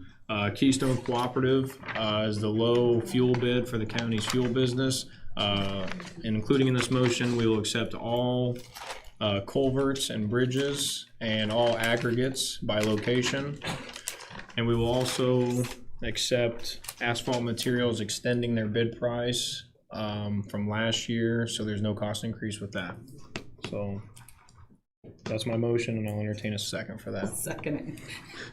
Keystone Cooperative as the low fuel bid for the county's fuel business. And including in this motion, we will accept all culverts and bridges and all aggregates by location. And we will also accept asphalt materials extending their bid price from last year, so there's no cost increase with that. So that's my motion, and I'll entertain a second for that. Second.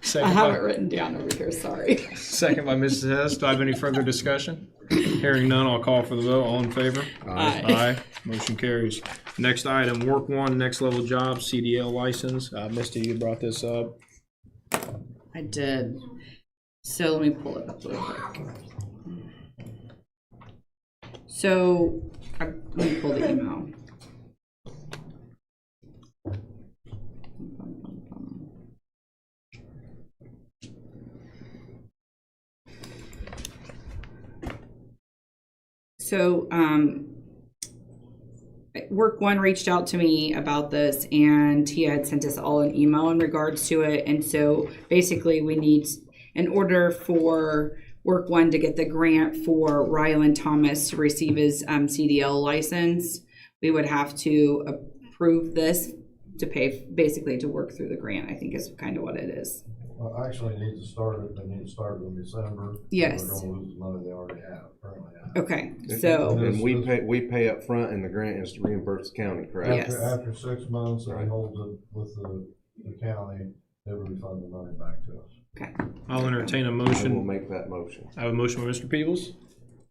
Second I have by- it written down over here. Sorry. Second by Mrs. Hess. Do I have any further discussion? Hearing none, I'll call for the vote. All in favor? Aye. Aye. Motion carries. Next item, Work One, Next Level Jobs, CDL license. Misty, you brought this up. I did. So let me pull it up real quick. So let me pull the email. So Work One reached out to me about this, and he had sent us all an email in regards to it. And so basically we need, in order for Work One to get the grant for Ryland Thomas to receive his CDL license, we would have to approve this to pay, basically to work through the grant, I think is kind of what it is. Well, actually, need to start it, they need to start it in December. Yes. We're gonna lose the money they already have, currently have. Okay, so. And we pay up front, and the grant is to reimburse the county, correct? Yes. After 6 months, and he holds it with the county, they will refund the money back to us. Okay. I'll entertain a I will motion. make that motion. I have a motion by Mr. Peebles,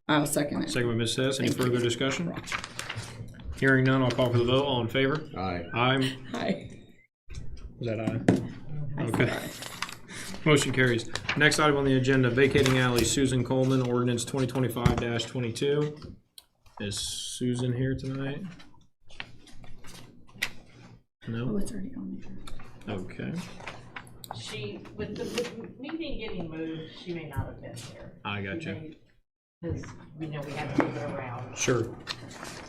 I'll second it. second by Ms. Hess. Any further discussion? Hearing none, I'll call for the vote. All in favor? Aye. Aye. Hi. Was that aye? I Okay. said aye. Motion carries. Next item on the agenda, vacating alley, Susan Coleman, ordinance 2025-22. Is Susan here tonight? Oh, No? it's already on there. Okay. She, with the meeting getting moved, she may not have been here. I got you. Because we know we had to move it around. Sure.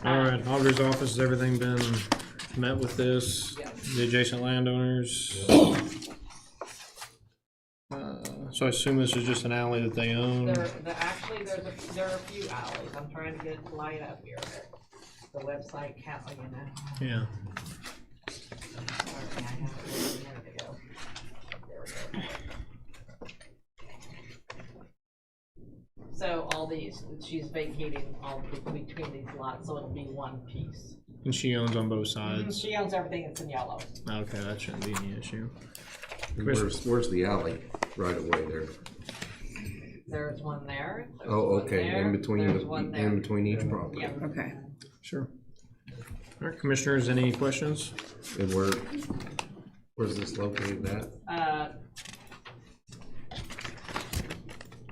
All right, auditor's office, has everything been met with this? The adjacent landowners? So I assume this is just an alley that they own? Actually, there are a few alleys. I'm trying to get it light up here. The website can't, you know. Yeah. So all these, she's vacating all between these lots, so it'll be one piece. And she owns on both sides. She owns everything that's in yellow. Okay, that shouldn't be any issue. Where's the alley right away there? There's one there. There's Oh, one okay, there, in between, there's one there. in between each property. Yep. Okay. Sure. All right, commissioners, any questions? And where's this located at?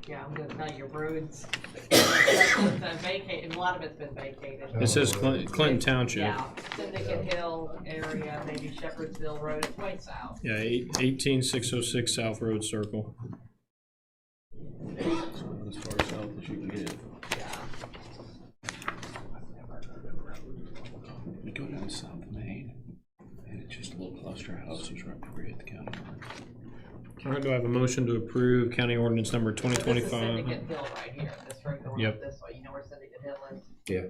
Yeah, I'm gonna tell you roads. It's been vacated, a lot of it's been vacated. It says Clinton Township. Yeah, Syndicate Hill area, maybe Shepherdsville Road, it's way south. Yeah, 18606 South Road Circle. As far south as you can get. You go down South Main, and it's just a little cluster of houses right before you hit the county line. All right, do I have a motion to approve county ordinance number This is 2025? Syndicate Hill right here, this road going Yep. up this way, you know where Syndicate Hill is? Yeah.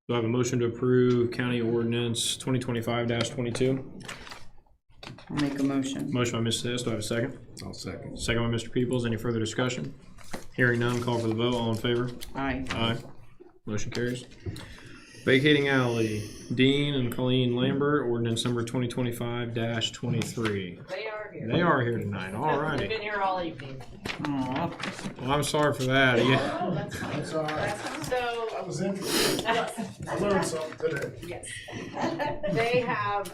Do I have a motion to approve county ordinance 2025-22? I'll make a motion. Motion by Mrs. Hess, do I have a second? I'll second. Second by Mr. Peoples, any further discussion? Hearing none, call for the vote, all in favor? Aye. Aye. Motion carries. Vacating alley, Dean and Colleen Lambert, ordinance number 2025-23. They are here. They are here tonight, all They've righty. been here all evening. Well, I'm sorry for that. Yeah. Oh, that's fine. That's all right. So. I was interested. I learned something today. Yes. They have,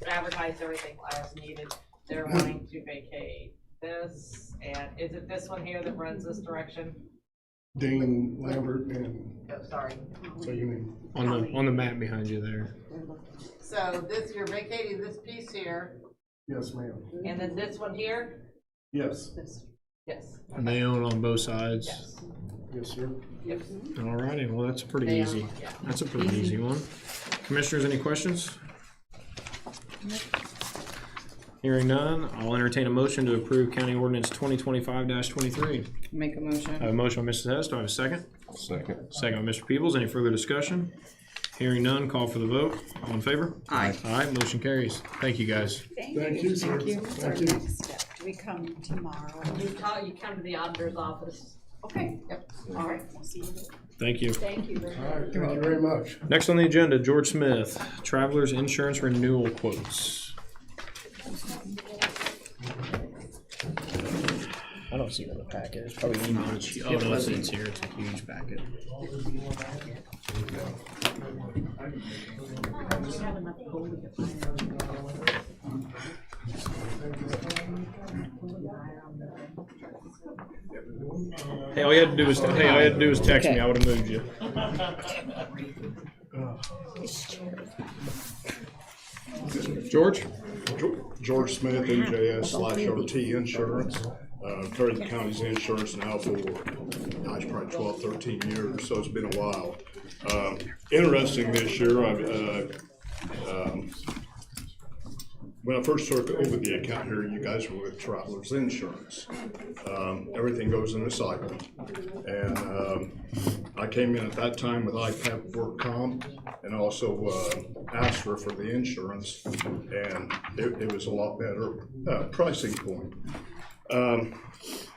advertised everything as needed. They're wanting to vacate this, and is it this one here that runs this direction? Dean Lambert and, Oh, sorry. so you mean, On the map behind you there. So this, you're vacating this piece here, yes, ma'am. and then this one here? Yes, Yes. And they own on both sides. Yes. yes, sir. Yep. All righty, well, that's pretty They easy. own, yeah. That's a pretty easy one. Commissioners, any questions? Hearing none, I'll entertain a motion to approve county ordinance 2025-23. Make a I motion. have a motion by Mrs. Hess, do I have a second? Second. Second by Mr. Peebles, any further discussion? Hearing none, call for the vote, all in favor? Aye. Aye, motion carries. Thank you, guys. Thank you, sir. Thank you. Do we come tomorrow? You come to the auditor's office. Okay. Yep, all right. We'll see you. Thank you. Thank you very All much. right, thank you very much. Next on the agenda, George Smith, Travelers Insurance Renewal Quotes. I don't see it in the packet. It's probably emailed. Oh, no, it's here. It's a huge packet. Hey, all you had to do was text me. I would have moved you. George? George Smith, NJS/RT Insurance. Carried the county's insurance now for, gosh, probably 12, 13 years, so it's been a while. Interesting this year, when I first took over the account here, you guys were with Travelers Insurance. Everything goes in a cycle. And I came in at that time with IPAP work comp and also Astra for the insurance, and it was a lot better pricing point.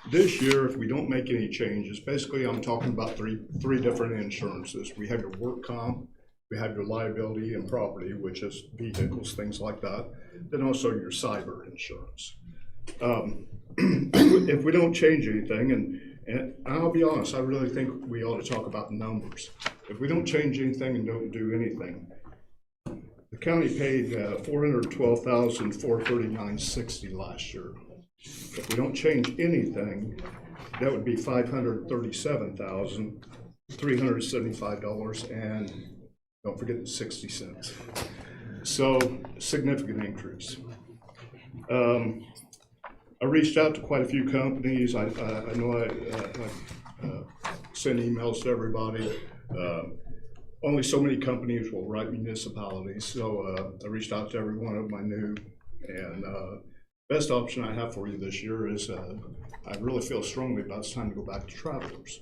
This year, if we don't make any changes, basically I'm talking about three different insurances. We have your work comp, we have your liability and property, which is vehicles, things like that, then also your cyber insurance. If we don't change anything, and I'll be honest, I really think we ought to talk about numbers. If we don't change anything and don't do anything, the county paid $412,439.60 last year. If we don't change anything, that would be $537,375 and don't forget the 60 cents. So significant increase. I reached out to quite a few companies. I know I send emails to everybody. Only so many companies will write municipalities, so I reached out to every one of them I knew, and best option I have for you this year is I really feel strongly about it's time to go back to Travelers.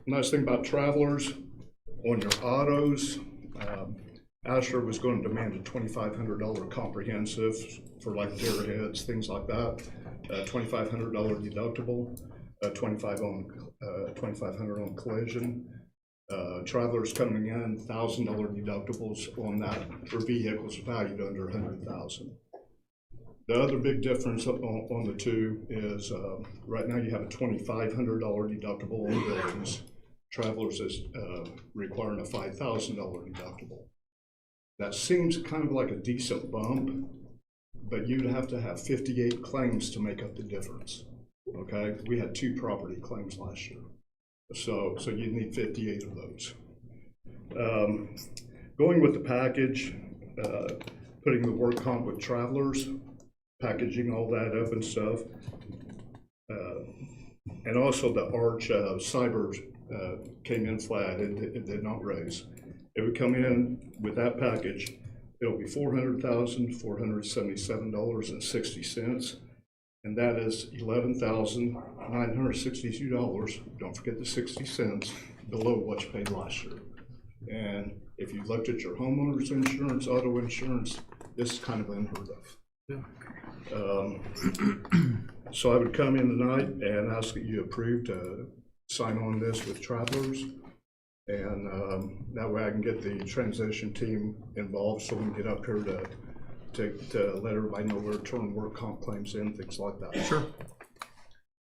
Nice thing about Travelers, on your autos, Asher was going to demand a $2,500 comprehensive for like deer heads, things like that. $2,500 deductible, $2,500 on collision. Travelers coming in, $1,000 deductibles on that for vehicles valued under $100,000. The other big difference on the two is right now you have a $2,500 deductible on buildings. Travelers is requiring a $5,000 deductible. That seems kind of like a decent bump, but you'd have to have 58 claims to make up the difference. Okay, we had 2 property claims last year, so you need 58 of those. Going with the package, putting the work comp with Travelers, packaging all that up and stuff, and also the Arch cyber came in flat. It did not raise. It would come in with that package. It'll be $400,477.60, and that is $11,962. Don't forget the 60 cents below what you paid last year. And if you looked at your homeowner's insurance, auto insurance, this is kind of unheard of. So I would come in tonight and ask that you approve to sign on this with Travelers. And that way I can get the transition team involved so we can get up here to let everybody know where to turn work comp claims in, things like that. Sure. All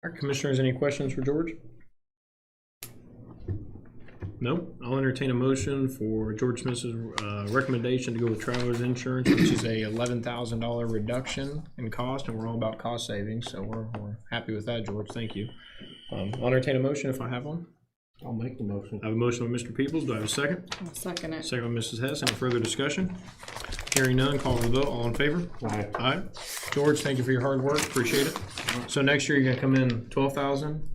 right, commissioners, any questions for George? No? I'll entertain a motion for George Smith's recommendation to go with Travelers Insurance, which is a $11,000 reduction in cost, and we're all about cost savings, so we're happy with that, George. Thank you. I'll entertain a motion if I have one. I'll make the motion. I have a motion by Mr. Peoples. Do I have a second? I'll second it. Second by Mrs. Hess. Any further discussion? Hearing none, call for the vote. All in favor? Aye. Aye. George, thank you for your hard work. Appreciate it. So next year, you're gonna come in 12,000?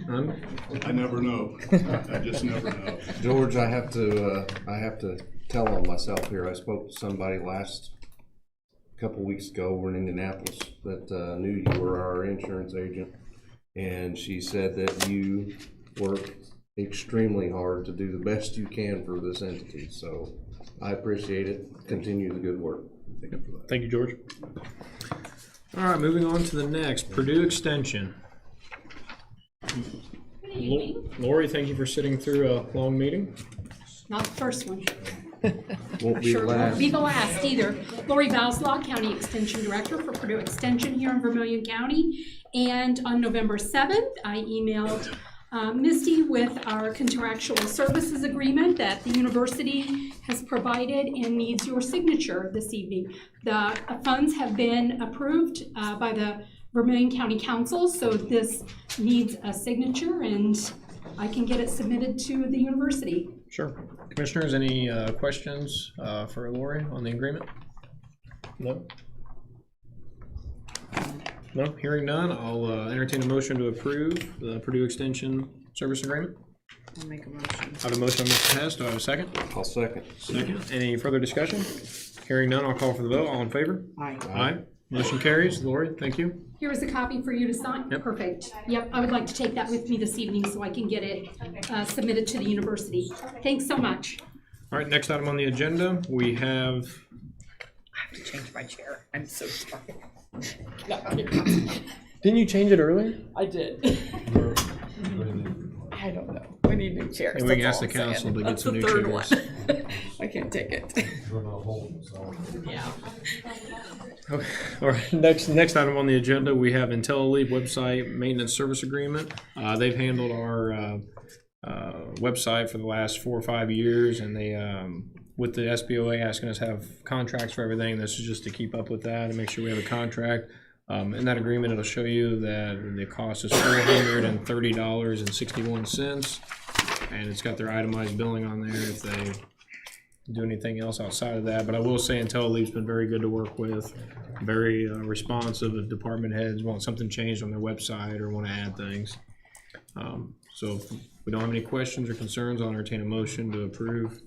I never know. I just never know. George, I have to tell on myself here. I spoke to somebody couple weeks ago. We're in Indianapolis that knew you were our insurance agent, and she said that you work extremely hard to do the best you can for this entity. So I appreciate it. Continue the good work. Thank you, George. All right, moving on to the next, Purdue Extension. Lori, thank you for sitting through a long meeting. Not the first one. Won't be Sure last. won't be the last either. Lori Valslaw, County Extension Director for Purdue Extension here in Vermilion County. And on November 7th, I emailed Misty with our contractual services agreement that the university has provided and needs your signature this evening. The funds have been approved by the Vermilion County Council, so this needs a signature and I can get it submitted to the university. Sure. Commissioners, any questions for Lori on the agreement? No? No, hearing none, I'll entertain a motion to approve the Purdue Extension Service Agreement. I'll make a motion. I have a motion by Mr. Hess. Do I have a second? I'll second. Second. Any further discussion? Hearing none, I'll call for the vote. All in favor? Aye. Aye. Motion carries. Lori, thank you. Here is a copy for you to sign. Yep. Perfect. Yep, I would like to take that with me this evening so I can get it submitted to the university. Thanks so much. All right, next item on the agenda, we have. I have to change my chair. I'm so sorry. Didn't you change it earlier? I did. I don't know. We need new chairs. And we can that's ask the all I'm council saying. to get That's some the new third chairs. one. I can't take it. Yeah. Okay. All right, next item on the agenda, we have IntelliLeap website maintenance service agreement. They've handled our website for the last 4 or 5 years, and they, with the SBOA asking us to have contracts for everything, this is just to keep up with that and make sure we have a contract. In that agreement, it'll show you that the cost is $430.61, and it's got their itemized billing on there if they do anything else outside of that. But I will say IntelliLeap's been very good to work with, very responsive if department heads want something changed on their website or want to add things. So if we don't have any questions or concerns, I'll entertain a motion to approve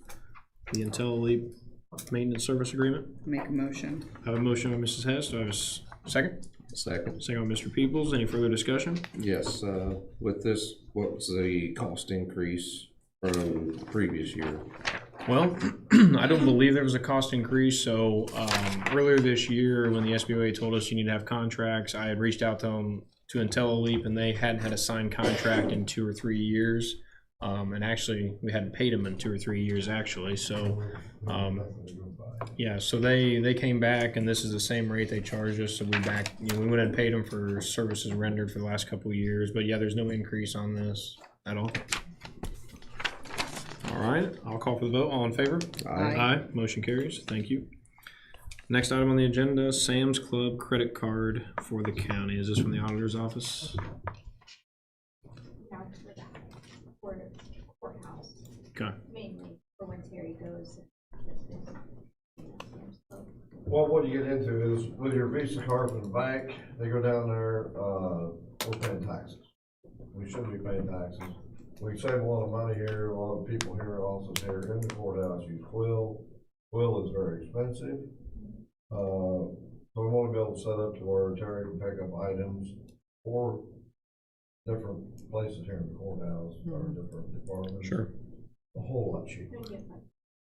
the IntelliLeap maintenance service agreement. Make a motion. I have a motion by Mrs. Hess. Do I have a second? Second. Second by Mr. Peoples. Any further discussion? Yes, with this, what was the cost increase from the previous year? Well, I don't believe there was a cost increase. So earlier this year, when the SBOA told us you need to have contracts, I had reached out to them to IntelliLeap, and they hadn't had a signed contract in 2 or 3 years. And actually, we hadn't paid them in 2 or 3 years, actually. So, yeah, so they came back, and this is the same rate they charged us. So we we went and paid them for services rendered for the last couple of years. But yeah, there's no increase on this at all. All right, I'll call for the vote. All in favor? Aye. Aye. Motion carries. Thank you. Next item on the agenda, Sam's Club credit card for the county. Is this from the auditor's office? For the courthouse. Okay. Mainly for when Terry goes. Well, what you get into is with your Visa card from the bank, they go down there, we're paying taxes. We shouldn't be paying taxes. We save a lot of money here. A lot of people here, officers here in the courthouse use Quill. Quill is very expensive. So we want to be able to set up to where Terry can pick up items for different places here in the courthouse or different departments. Sure. A whole lot cheaper.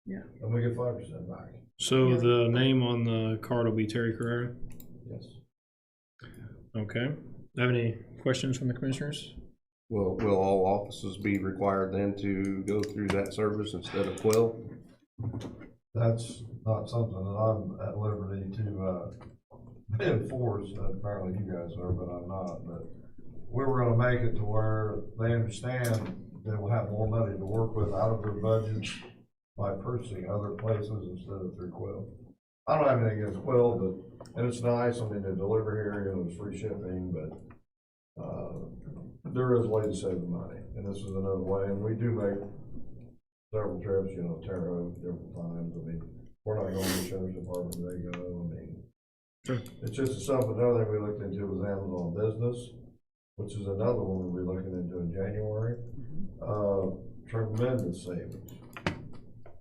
Yeah. And we get 5% back. So the name on the card will be Terry Carrera? Yes. Okay. Have any questions from the commissioners? Will all offices be required then to go through that service instead of Quill? That's not something that I'm at liberty to enforce. Apparently you guys are, but I'm not. But we were gonna make it to where they understand they will have more money to work with out of their budget by purchasing other places instead of through Quill. I don't have anything against Quill, but, and it's nice, I mean, they deliver here, you know, it's free shipping, but there is ways to save the money, and this is another way, and we do make several trips, you know, Terre Haute different times. I mean, we're not going to the sheriff's department, they go. I mean, sure. It's just something. Another thing we looked into was Amazon Business, which is another one we'll be looking into in January. Tremendous savings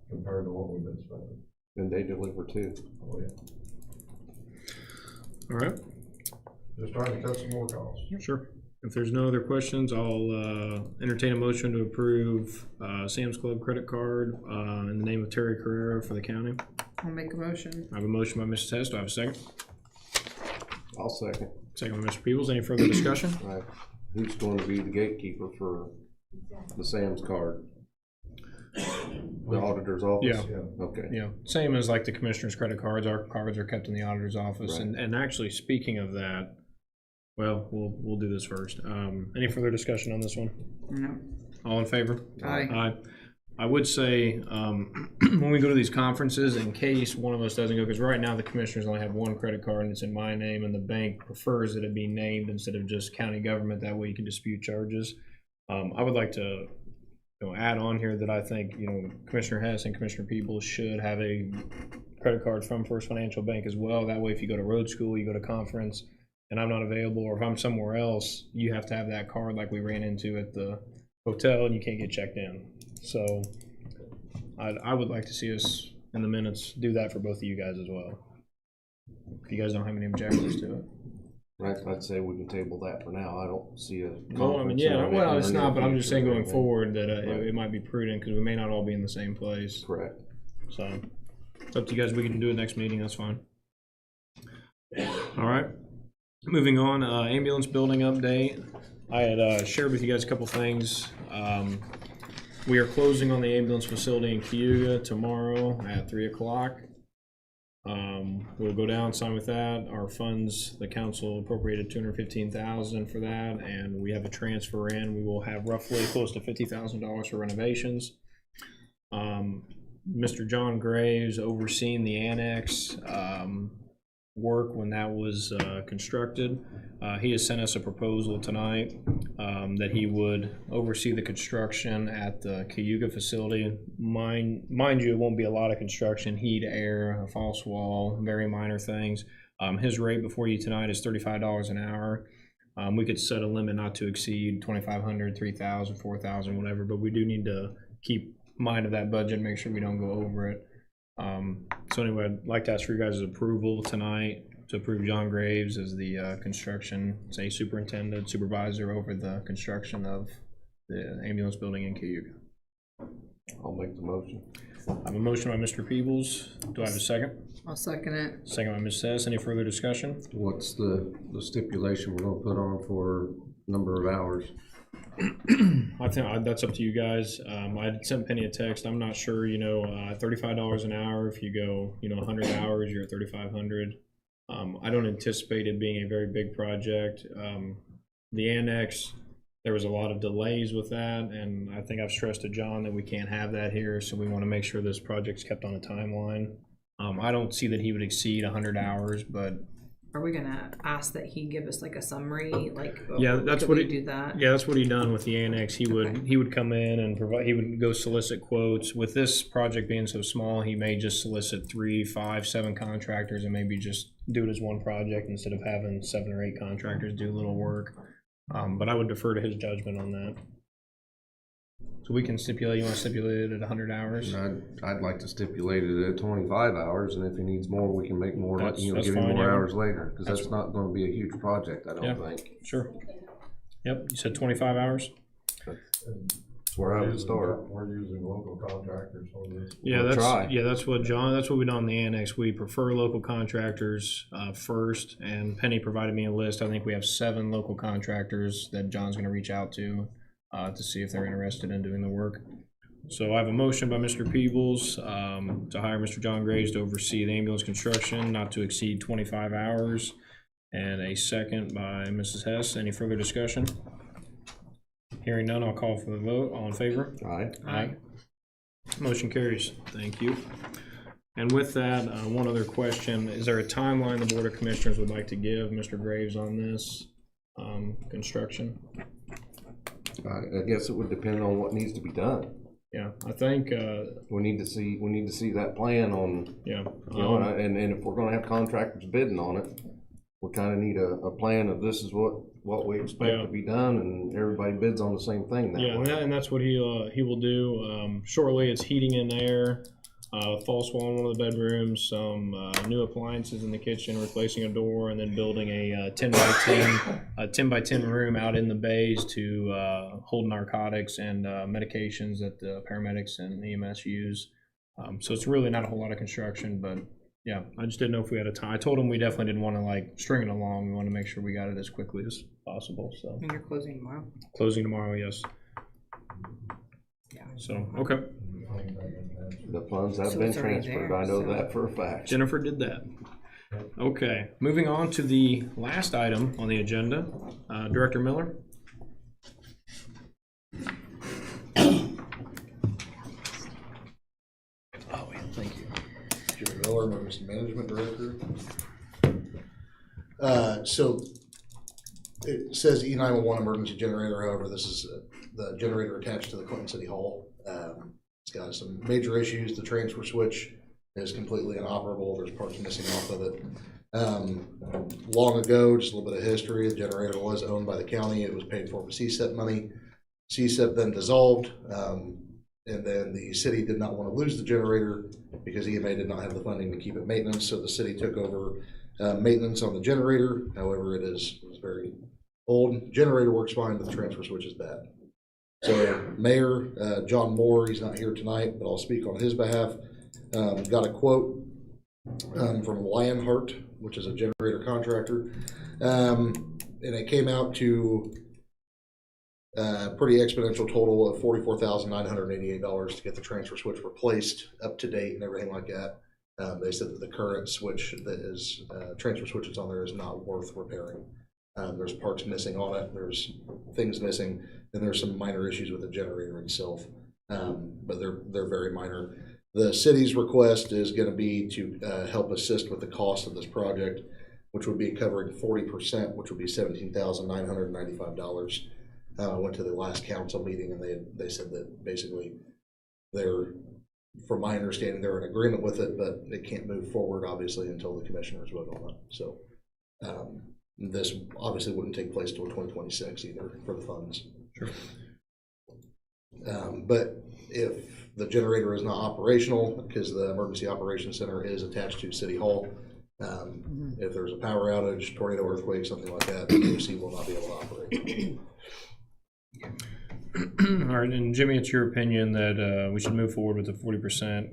compared to what we've been spending. And they deliver too. Oh yeah. All right. Just trying to cut some more costs. Sure. If there's no other questions, I'll entertain a motion to approve Sam's Club credit card in the name of Terry Carrera for the county. I'll make a motion. I have a motion by Mrs. Hess. Do I have a second? I'll second. Second by Mr. Peebles. Any further discussion? Right. Who's going to be the gatekeeper for the Sam's card? The auditor's office? Yeah. Okay. Yeah. Same as like the commissioner's credit cards. Our cards are kept in the auditor's office. Right. And actually, speaking of that, well, we'll do this first. Any further discussion on this one? No. All in favor? Aye. Aye. I would say when we go to these conferences, in case one of us doesn't go, because right now the commissioners only have one credit card and it's in my name, and the bank prefers that it be named instead of just county government. That way you can dispute charges. I would like to add on here that I think Commissioner Hess and Commissioner Peebles should have a credit card from First Financial Bank as well. That way, if you go to road school, you go to conference, and I'm not available, or if I'm somewhere else, you have to have that card like we ran into at the hotel, and you can't get checked in. So I would like to see us in the minutes do that for both of you guys as well. If you guys don't have any objections to it. Right, I'd say we can table that for now. I don't see a Well, I mean, conference yeah, on it well, in it's the not, near but I'm just future saying or going anything. forward that Right. it might be prudent because we may not all be in the same place. Correct. So it's up to you guys. We can do it next meeting. That's fine. All right. Moving on, ambulance building update. I had shared with you guys a couple things. We are closing on the ambulance facility in Cayuga tomorrow at 3 o'clock. We'll go down, sign with that. Our funds, the council appropriated $215,000 for that, and we have a transfer in. We will have roughly close to $50,000 for renovations. Mr. John Graves overseeing the annex work when that was constructed. He has sent us a proposal tonight that he would oversee the construction at the Cayuga facility. Mind you, it won't be a lot of construction, heat, air, a false wall, very minor things. His rate before you tonight is $35 an hour. We could set a limit not to exceed $2,500, $3,000, $4,000, whatever, but we do need to keep mind of that budget and make sure we don't go over it. So anyway, I'd like to ask for your guys' approval tonight to approve John Graves as the construction, say, supervisor over the construction of the ambulance building in Cayuga. I'll make the motion. I have a motion by Mr. Peebles. Do I have a second? I'll second it. Second by Ms. Hess. Any further discussion? What's the stipulation we're gonna put on for number of hours? I think that's up to you guys. I sent Penny a text. I'm not sure, $35 an hour. If you go, 100 hours, you're at 3,500. I don't anticipate it being a very big project. The annex, there was a lot of delays with that, and I think I've stressed to John that we can't have that here, so we want to make sure this project's kept on a timeline. I don't see that he would exceed 100 hours, but Are we gonna ask that he give us like a summary, like? yeah, that's could what we he do that? Yeah, that's what he done with the annex. He would come in and provide. He would go solicit quotes. With this project being so small, he may just solicit 3, 5, 7 contractors and maybe just do it as one project instead of having 7 or 8 contractors do little work. But I would defer to his judgment on that. So we can stipulate. You want to stipulate it at 100 hours? I'd like to stipulate it at 25 hours, and if he needs more, we can make more. That's give him fine, more yeah. hours later, because that's not going to be a huge project. I don't Yeah. think. Sure. Yep. You said 25 hours. That's where I would start. We're using local contractors for this. Yeah, We'll try. that's what John. That's what we done on the annex. We prefer local contractors first, and Penny provided me a list. I think we have 7 local contractors that John's going to reach out to see if they're interested in doing the work. So I have a motion by Mr. Peebles to hire Mr. John Graves to oversee the ambulance construction, not to exceed 25 hours, and a second by Mrs. Hess. Any further discussion? Hearing none, I'll call for the vote. All in favor? Aye. Aye. Motion carries. Thank you. And with that, one other question. Is there a timeline the Board of Commissioners would like to give Mr. Graves on this construction? I guess it would depend on what needs to be done. Yeah, I think we need to see that plan on. Yeah. And if we're going to have contractors bidding on it, we kind of need a plan of this is what we expect to be done, and everybody bids on the same thing that yeah, way. and that's what he will do. Shortly, it's heating and air, false wall in one of the bedrooms, some new appliances in the kitchen, replacing a door, and then building a 10 by 10 room out in the bays to hold narcotics and medications that the paramedics and EMS use. So it's really not a whole lot of construction, but yeah, I just didn't know if we had a time. I told him we definitely didn't want to string it along. We want to make sure we got it as quickly as possible. So And you're closing tomorrow? Closing tomorrow, yes. Yeah. So, okay. The funds have So been it's already transferred. there, I know so- that for a fact. Jennifer did that. Okay, moving on to the last item on the agenda. Director Miller? Oh, yeah, thank you. Jimmy Miller, Emergency Management Director. So it says E911 emergency generator. However, this is the generator attached to the Clinton City Hall. It's got some major issues. The transfer switch is completely inoperable. There's parts missing off of it. Long ago, just a little bit of history, the generator was owned by the county. It was paid for with CSEP money. CSEP then dissolved, and then the city did not want to lose the generator because EMA did not have the funding to keep it maintenance, so the city took over maintenance on the generator. However, it's very old. Generator works fine, but the transfer switch is bad. So Mayor John Moore, he's not here tonight, but I'll speak on his behalf. Got a quote from Lionheart, which is a generator contractor, and it came out to a pretty exponential total of $44,988 to get the transfer switch replaced, up to date, and everything like that. They said that the current switch that is transfer switch that's on there is not worth repairing. There's parts missing on it. There's things missing, and there's some minor issues with the generator itself, but they're very minor. The city's request is going to be to help assist with the cost of this project, which would be covering 40%, which would be $17,995. I went to the last council meeting, and they said that basically from my understanding, they're in agreement with it, but it can't move forward, obviously, until the commissioners vote on it. So this obviously wouldn't take place until 2026 either for the funds. Sure. But if the generator is not operational, because the Emergency Operations Center is attached to City Hall, if there's a power outage, tornado, earthquake, something like that, the EOC will not be able to operate. All right, and Jimmy, it's your opinion that we should move forward with the 40%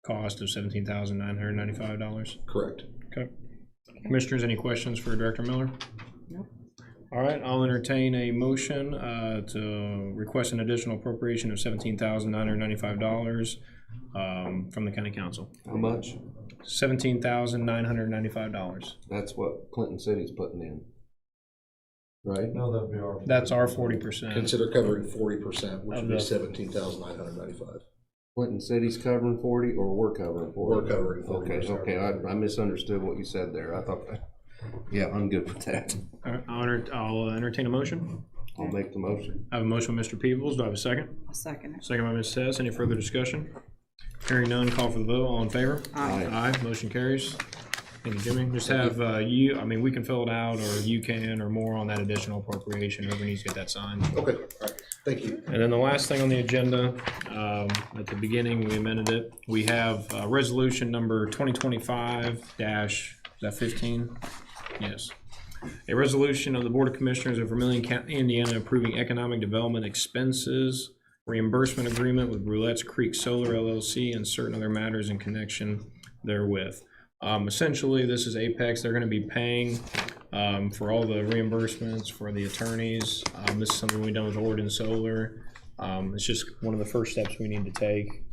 cost of $17,995? Correct. Okay. Commissioners, any questions for Director Miller? Nope. All right, I'll entertain a motion to request an additional appropriation of $17,995 from the county council. How much? $17,995. That's what Clinton City's putting in. Right? No, that'd be our. That's our 40%. Consider covering 40%, which Of would be the- 17,995. Clinton City's covering 40, or we're covering 40? We're covering 40. Okay, I misunderstood what you said there. I thought that, yeah, I'm good with that. All right, I'll entertain a motion. I'll make the motion. I have a motion by Mr. Peebles. Do I have a second? I'll second it. Second by Ms. Hess. Any further discussion? Hearing none, call for the vote. All in favor? Aye. Aye. Motion carries. Thank you, Jimmy. Just have we can fill it out, or you can, or more on that additional appropriation. Whoever needs to get that signed. Okay, all right, thank you. And then the last thing on the agenda, at the beginning, we amended it. We have resolution number 2025-15? Yes. A resolution of the Board of Commissioners of Vermillion County, Indiana, approving economic development expenses reimbursement agreement with Brulettes Creek Solar LLC and certain other matters in connection therewith. Essentially, this is Apex. They're going to be paying for all the reimbursements for the attorneys. This is something we've done with Orden Solar. It's just one of the first steps we need to take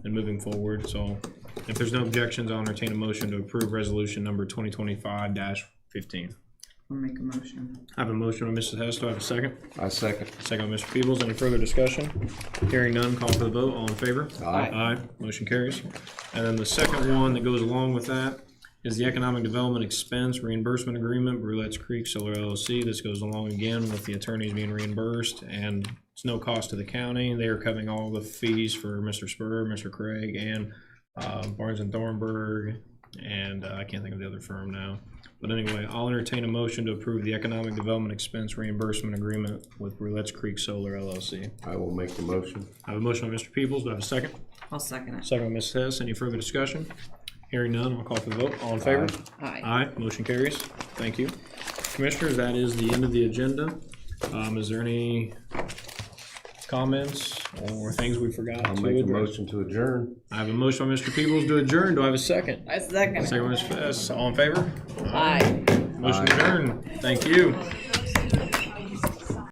in moving forward. So if there's no objections, I'll entertain a motion to approve resolution number 2025-15. I'll make a motion. I have a motion by Mrs. Hess. Do I have a second? I second. Second by Mr. Peebles. Any further discussion? Hearing none, call for the vote. All in favor? Aye. Aye. Motion carries. And then the second one that goes along with that is the Economic Development Expense Reimbursement Agreement, Brulettes Creek Solar LLC. This goes along again with the attorneys being reimbursed, and it's no cost to the county. They are covering all the fees for Mr. Spur, Mr. Craig, and Barnes and Thornburg, and I can't think of the other firm now. But anyway, I'll entertain a motion to approve the Economic Development Expense Reimbursement Agreement with Brulettes Creek Solar LLC. I will make the motion. I have a motion by Mr. Peebles. Do I have a second? I'll second it. Second by Ms. Hess. Any further discussion? Hearing none, I'll call for the vote. All in favor? Aye. Aye. Motion carries. Thank you. Commissioners, that is the end of the agenda. Is there any comments or things we forgot I'll to make a address? motion to adjourn. I have a motion by Mr. Peebles to adjourn. Do I have a second? I second it. Second by Ms. Hess. All in favor? Aye. Motion Aye. adjourned. Thank you.